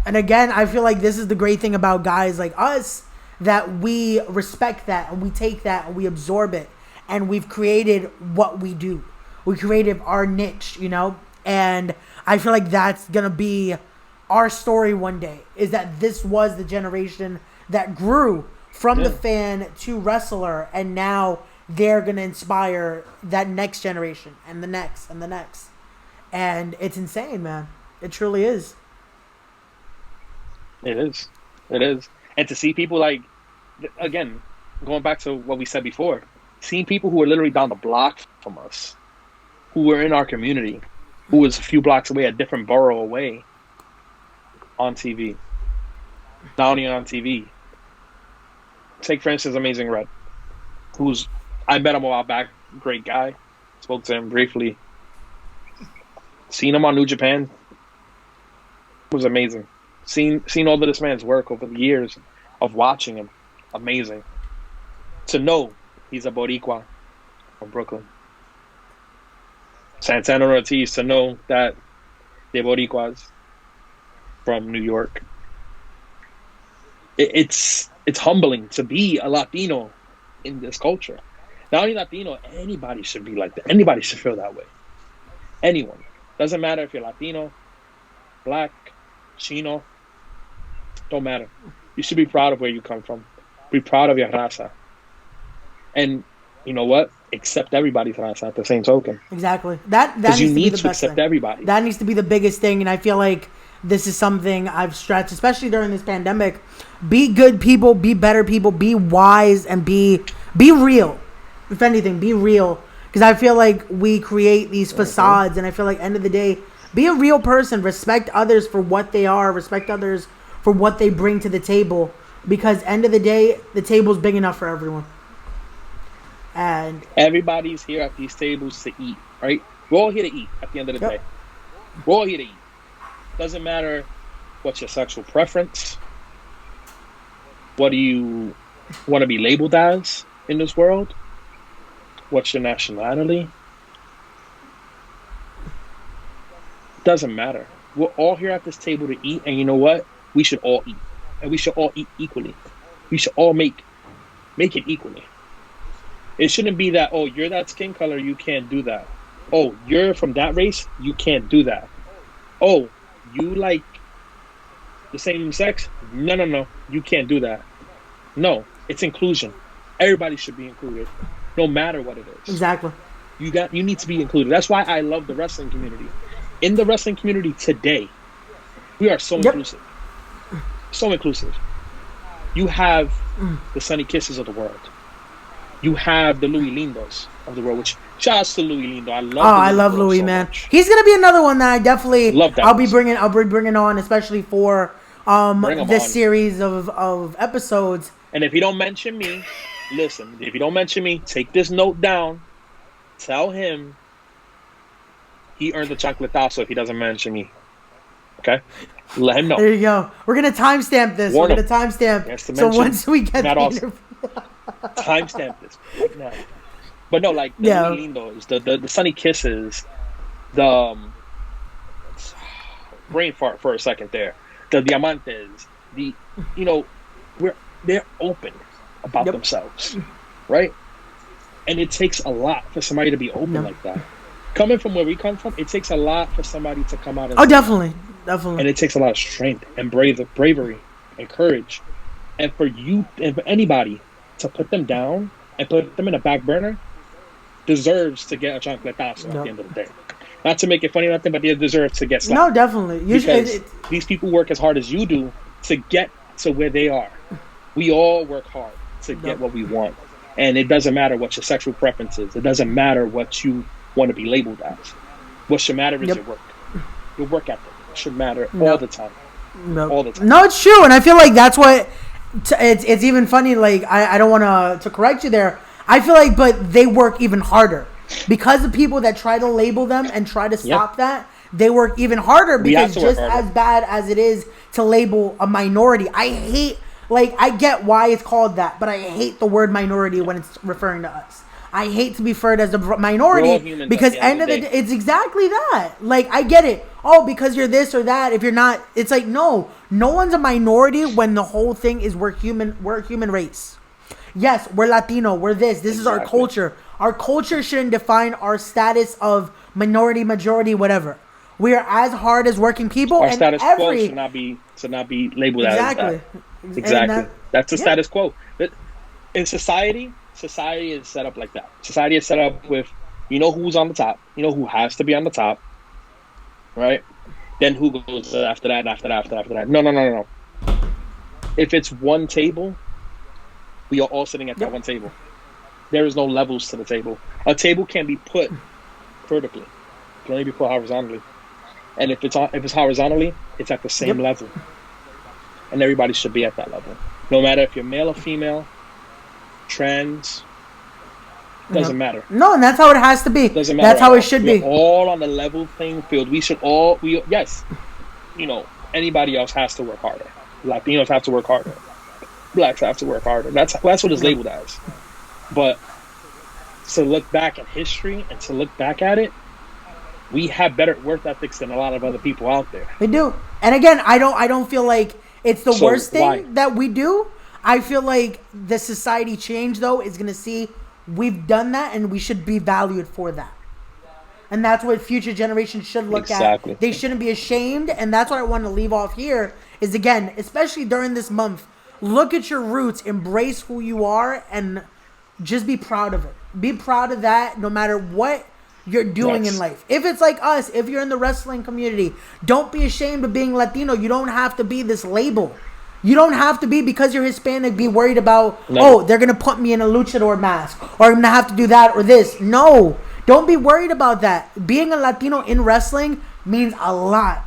And again, I feel like this is the great thing about guys like us, that we respect that and we take that and we absorb it, and we've created what we do. We created our niche, and I feel like that's going to be our story one day, is that this was the generation that grew from the fan to wrestler, and now they're going to inspire that next generation and the next and the next. And it's insane, man. It truly is. It is. And to see people again, going back to what we said before, seeing people who are literally down the block from us, who were in our community, who was a few blocks away, a different borough away, on TV. Not only on TV. Take, for instance, Amazing Red, I met him a while back, great guy. Spoke to him briefly. Seeing him on New Japan was amazing. Seen all of this man's work over the years of watching him, amazing. To know he's a Boricua from Brooklyn. Santana and Ortiz to know that they're Boricuas from New York. It's humbling to be a Latino in this culture. Not only Latino, anybody should be like that. Anybody should feel that way. Anyone. Doesn't matter if you're Latino, Black, Chino. Don't matter. You should be proud of where you come from. Be proud of your raza. And you know what? Accept everybody's raza at the same token. Exactly. That needs you to be need the to best accept thing. everybody. That needs to be the biggest thing, and I feel like this is something I've stressed, especially during this pandemic. Be good people, be better people, be wise, and be real. If anything, be real. Because I feel like we create these facades, and I feel like end of the day, be a real person. Respect others for what they are. Respect others for what they bring to the table. Because end of the day, the table's big enough for everyone. And everybody's here at these tables to eat, right? We're all here to eat at the end of the day. We're all here to eat. Doesn't matter what's your sexual preference. What do you want to be labeled as in this world? What's your nationality? Doesn't matter. We're all here at this table to eat, and you know what? We should all eat. And we should all eat equally. We should all make it equally. It shouldn't be that, oh, you're that skin color, you can't do that. Oh, you're from that race, you can't do that. Oh, you like the same sex? No, you can't do that. No, it's inclusion. Everybody should be included, no matter what it is. Exactly. You need to be included. That's why I love the wrestling community. In the wrestling community today, we are so inclusive. So inclusive. You have the Sunny Kisses of the world. You have the Louis Lindos of the world, which shout outs to Louis Lindo. I love Louis, so man. Much. He's gonna be another one that I definitely love. That I'll be bringing on, especially for this series of episodes. And if you don't mention me, listen. If you don't mention me, take this note down. Tell him he earned the chancletazo if he doesn't mention me. Okay, let him know. There you go. We're gonna timestamp this. We're gonna timestamp. So once we get awesome. Timestamp this right now. But no, like the Louis Lindos, the Sunny Kisses, the brain fart for a second there. The Diamantes, they're open about themselves, right? And it takes a lot for somebody to be open like that. Coming from where we come from, it takes a lot for somebody to come out. And definitely. And it takes a lot of strength and bravery and courage, and for you and for anybody to put them down and put them in a back burner deserves to get a chancletazo at the end of the day. Not to make it funny or nothing, but they deserve to get slapped. No, definitely. Because these people work as hard as you do to get to where they are. We all work hard to get what we want. And it doesn't matter what your sexual preference is. It doesn't matter what you want to be labeled as. What should matter is your work. Your work ethic should matter all the time. All the time. No, it's true. And I feel like that's what... It's even funny, like, I don't want to correct you there. I feel like, but they work even harder. Because of people that try to label them and try to stop that, they work even harder because just as bad as it is to label a minority, I hate, like, I get why it's called that, but I hate the word minority when it's referring to us. I hate to be referred as a minority because end of the day, it's exactly that. Like, I get it. Oh, because you're this or that. If you're not, it's like, no one's a minority when the whole thing is we're a human race. Yes, we're Latino. We're this. This is our culture. Our culture shouldn't define our status of minority, majority, whatever. We are as hard as working people. Our status quo should not be labeled as that. Exactly. That's the status quo. In society is set up like that. Society is set up with, who's on the top, who has to be on the top, right? Then who goes after that, and after that, after that, after that. No. If it's one table, we are all sitting at that one table. There is no levels to the table. A table can be put vertically. It can only be put horizontally. And if it's horizontally, it's at the same level. And everybody should be at that level. No matter if you're male or female, trans, doesn't matter. No, and that's how it has to be. Doesn't matter. That's how it should be. All on the level playing field. We should all, anybody else has to work harder. Latinos have to work harder. Blacks have to work harder. That's what it's labeled as. But to look back at history and to look back at it, We have better work ethics than a lot of other people out there. We do. And again, I don't feel like it's the So worst why? thing that we do. I feel like the society change though is gonna see we've done that and we should be valued for that. And that's what future generations should look at. Exactly. They shouldn't be ashamed, and that's what I want to leave off here is again, especially during this month, look at your roots, embrace who you are, and just be proud of it. Be proud of that no matter what you're doing in Yes. life. If it's like us, if you're in the wrestling community, don't be ashamed of being Latino. You don't have to be this label. You don't have to be, because you're Hispanic, be worried about, No. oh, they're going to put me in a luchador mask, or I'm going to have to do that or this. No. Don't be worried about that. Being a Latino in wrestling means a lot.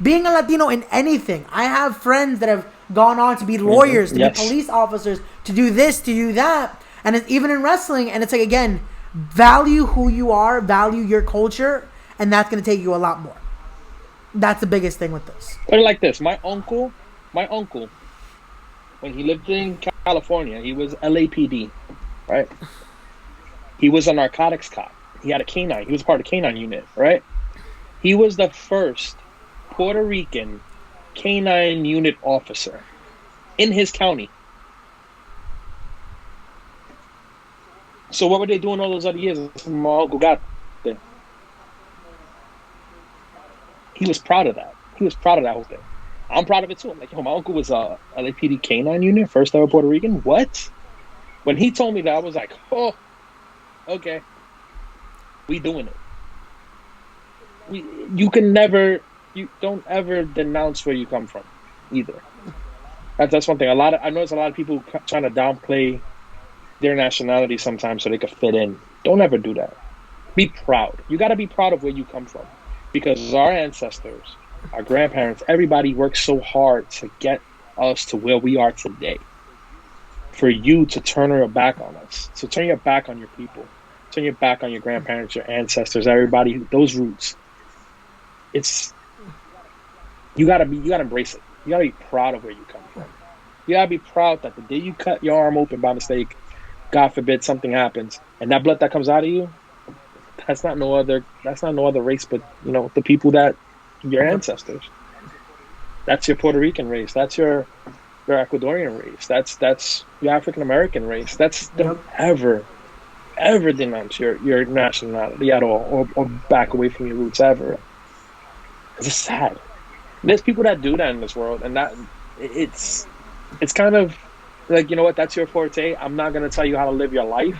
Being a Latino in anything. I have friends that have gone on to be lawyers, to Yes. be police officers, to do this, to do that. And it's even in wrestling. And it's like, again, value who you are, value your culture, and that's going to take you a lot more. That's the biggest thing with this. Put it like this: my uncle, when he lived in California, he was LAPD, right? He was a narcotics cop. He had a canine. He was part of the canine unit, right? He was the first Puerto Rican canine unit officer in his county. So what were they doing all those other years? My uncle got there. He was proud of that. He was proud of that whole thing. I'm proud of it too. I'm like, yo, my uncle was a LAPD canine unit, first ever Puerto Rican. What? When he told me that, I was like, oh, okay. We doing it. You don't ever denounce where you come from, either. That's one thing. I notice a lot of people trying to downplay their nationality sometimes so they can fit in. Don't ever do that. Be proud. You got to be proud of where you come from, because our ancestors, our grandparents, everybody worked so hard to get us to where we are today. For you to turn your back on us, so turn your back on your people. Turn your back on your grandparents, your ancestors, everybody, those roots. You gotta embrace it. You gotta be proud of where you come from. You gotta be proud that the day you cut your arm open by mistake, God forbid something happens, and that blood that comes out of you, that's not no other race but, the people that your ancestors. That's your Puerto Rican race. That's your Ecuadorian race. That's your African American race. Don't ever denounce your nationality at all, or back away from your roots ever. It's sad. There's people that do that in this world, and that it's kind of like, you know what, that's your forte. I'm not gonna tell you how to live your life,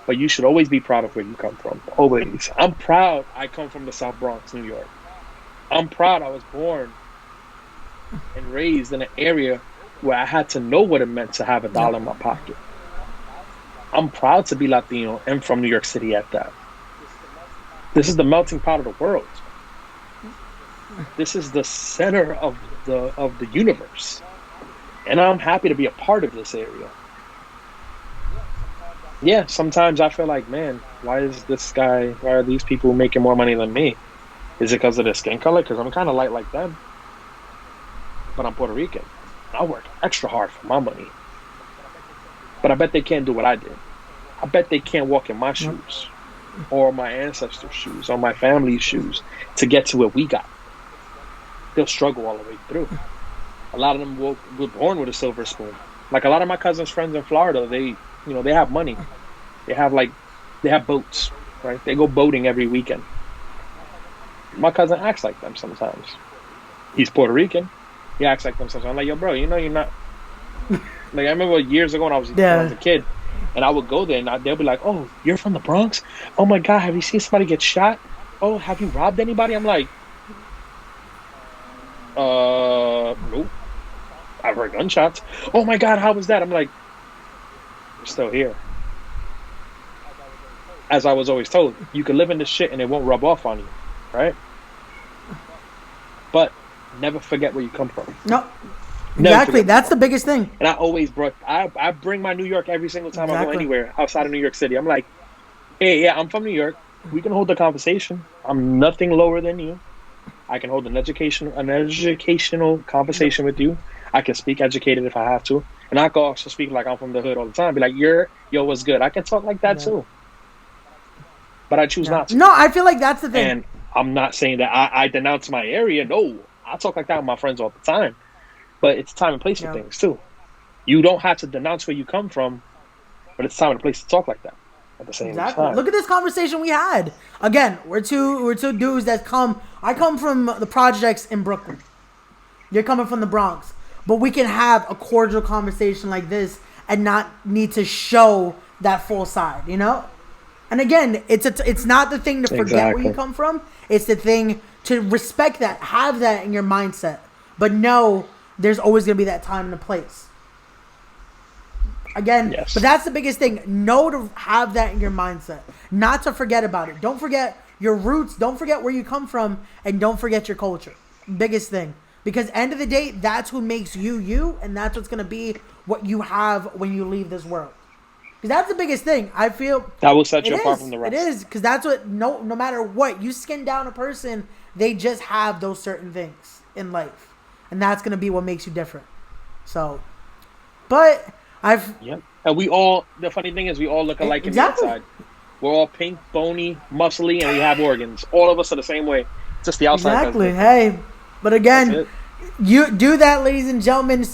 but you should always be proud of where you come from. Always. I'm proud I come from the South Bronx, New York. I'm proud I was born and raised in an area where I had to know what it meant to have $1 in my pocket. I'm proud to be Latino and from New York City at that. This is the melting pot of the world. This is the center of the universe. And I'm happy to be a part of this area. Yeah, sometimes I feel like, man, why are these people making more money than me? Is it because of their skin color? Because I'm kind of light like them. But I'm Puerto Rican. I work extra hard for my money. But I bet they can't do what I did. I bet they can't walk in my shoes, or my ancestors' shoes, or my family's shoes to get to where we got. They'll struggle all the way through. A lot of them were born with a silver spoon. Like a lot of my cousins' friends in Florida, they have money. They have boats, right? They go boating every weekend. My cousin acts like them sometimes. He's Puerto Rican. He acts like them sometimes. I'm like, yo, bro, you're not. Like, I remember years ago when I was a kid, and I would go there, and they'll be like, oh, you're from the Bronx? Oh my God, have you seen somebody get shot? Oh, have you robbed anybody? I'm like, nope. I've heard gunshots. Oh my God, how was that? I'm like, we're still here. As I was always told, you can live in this shit and it won't rub off on you, right? But never forget where you come from. No, exactly. That's the biggest thing. And I bring my New York every single time I go anywhere outside of New York City. I'm like, hey, yeah, I'm from New York. We can hold the conversation. I'm nothing lower than you. I can hold an educational conversation with you. I can speak educated if I have to. And I can also speak like I'm from the hood all the time. Be like, yo, what's good? I can talk like that too. but I choose not to. No, I feel like that's the thing. And I'm not saying that I denounce my area. No, I talk like that with my friends all the time. But it's time and place for things too. You don't have to denounce where you come from, but it's time and place to talk like that at the same time. Look at this conversation we had. Again, we're two dudes that come. I come from the projects in Brooklyn. You're coming from the Bronx, but we can have a cordial conversation like this and not need to show that full side, you know? And again, it's not the thing to forget where you come from. It's the thing to respect that, have that in your mindset. But know there's always going to be that time and a place. Again, but that's the biggest thing. Know to have that in your mindset. Not to forget about it. Don't forget your roots. Don't forget where you come from. And don't forget your culture. Biggest thing. Because end of the day, that's who makes you you. And that's what's going to be what you have when you leave this world. Because that's the biggest thing. I feel that will set you apart from the rest. It is. Because that's what, no matter what, you skin down a person, they just have those certain things in life. And that's going to be what makes you different. So, but and we all, the funny thing is we all look alike in the inside. We're all pink, bony, muscly, and we have organs. All of us are the same way. Just the outside. Exactly. Hey, but again, you do that, ladies and gentlemen.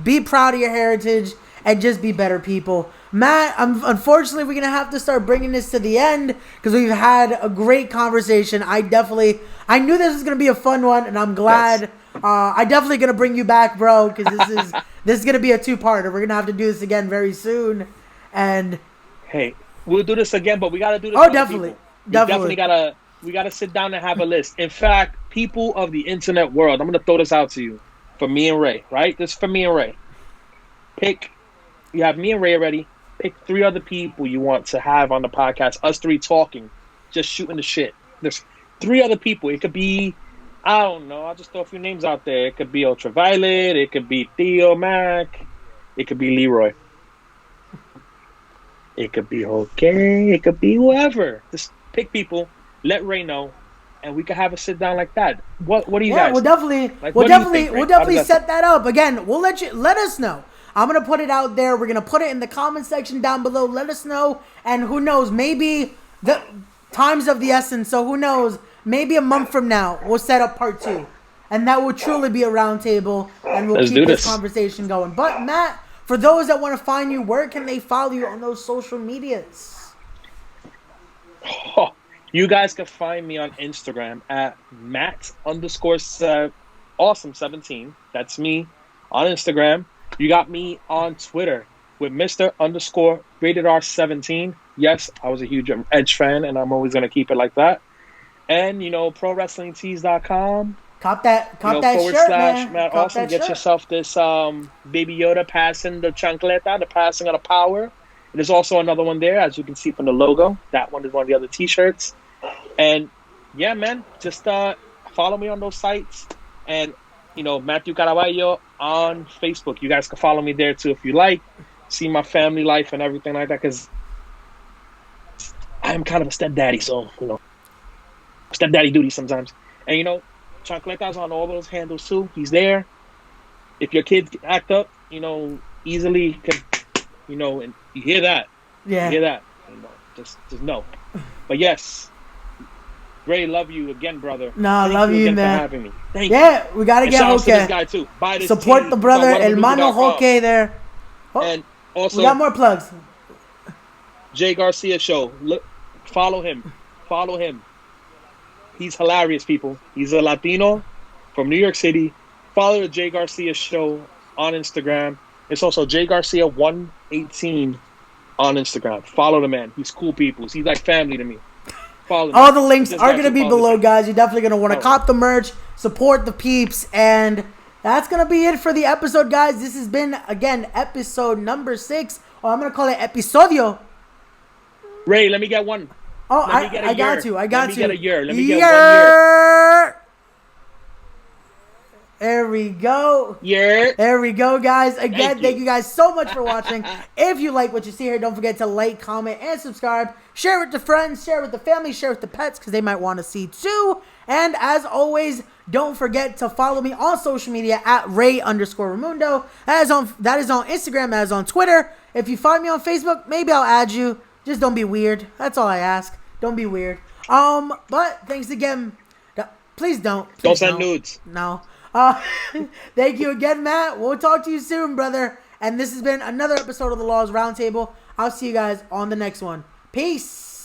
Be proud of your heritage and just be better people. Matt, unfortunately, we're going to have to start bringing this to the end because we've had a great conversation. I knew this was going to be a fun one, and I'm glad. Yes. I definitely going to bring you back, bro, because this is going to be a two-parter. We're going to have to do this again very soon. And hey, we'll do this again, but we got to do this. Oh, definitely. We got to sit down and have a list. In fact, people of the internet world, I'm going to throw this out to you for me and Ray, right? This is for me and Ray. You have me and Ray already. Pick 3 other people you want to have on the podcast. Us 3 talking, just shooting the shit. There's 3 other people. It could be, I don't know. I'll just throw a few names out there. It could be Ultraviolet. It could be Theo Mac. It could be Leroy. It could be okay. It could be whoever. Just pick people. Let Ray know, and we could have a sit down like that. What do you guys? We'll definitely set that up. Again, let us know. I'm going to put it out there. We're going to put it in the comment section down below. Let us know. And who knows, maybe the time's of the essence. So who knows, maybe a month from now, we'll set up part 2. And that will truly be a roundtable. And we'll keep this conversation going. But Matt, for those that want to find you, where can they follow you on those social medias? Oh, you guys can find me on Instagram at Matt_Awesome17. That's me on Instagram. You got me on Twitter with Mr_RatedR17. Yes, I was a huge Edge fan, and I'm always going to keep it like that. And, ProWrestlingTees.com. Cop that shirt, man. Matt Awesome. Get yourself this Baby Yoda passing the chancleta, the passing of the power. There's also another one there, as you can see from the logo. That one is one of the other T-shirts. And, yeah, man, just follow me on those sites. And, Matthew Caraballo on Facebook. You guys can follow me there too if you like. See my family life and everything like that, because I'm kind of a stepdaddy, so stepdaddy duty sometimes. And Chancleta's on all those handles too. He's there. If your kids act up, easily can, and you hear that. Yeah. You hear that. Just know. But yes. Ray, love you again, brother. No, love you, man. For having me. Thank you. We gotta get Hoke. This guy too. Buy this Support the brother, Hermano Hoke there. Oh, and also, we got more plugs. Jay Garcia Show. Look, follow him. He's hilarious, people. He's a Latino from New York City. Follow the Jay Garcia Show on Instagram. It's also Jay Garcia 118 on Instagram. Follow the man. He's cool people. He's like family to me. All the links are going to be below, guys. You're definitely going to want to cop the merch, support the peeps, and that's going to be it for the episode, guys. This has been, again, episode number 6. Or I'm going to call it episodio. Ray, let me get one. Oh, I got you. Let me get a year. Let me get 1 year. There we go. Yeah. There we go, guys. Again, thank you guys so much for watching. If you like what you see here, don't forget to like, comment, and subscribe. Share with the friends, share with the family, share with the pets, because they might want to see too. And as always, don't forget to follow me on social media at Ray_Ramundo. That is on Instagram, that is on Twitter. If you find me on Facebook, maybe I'll add you. Just don't be weird. That's all I ask. Don't be weird. But thanks again. Please don't. Don't Please send nudes. No. Thank you again, Matt. We'll talk to you soon, brother. And this has been another episode of the Laws Roundtable. I'll see you guys on the next one. Peace.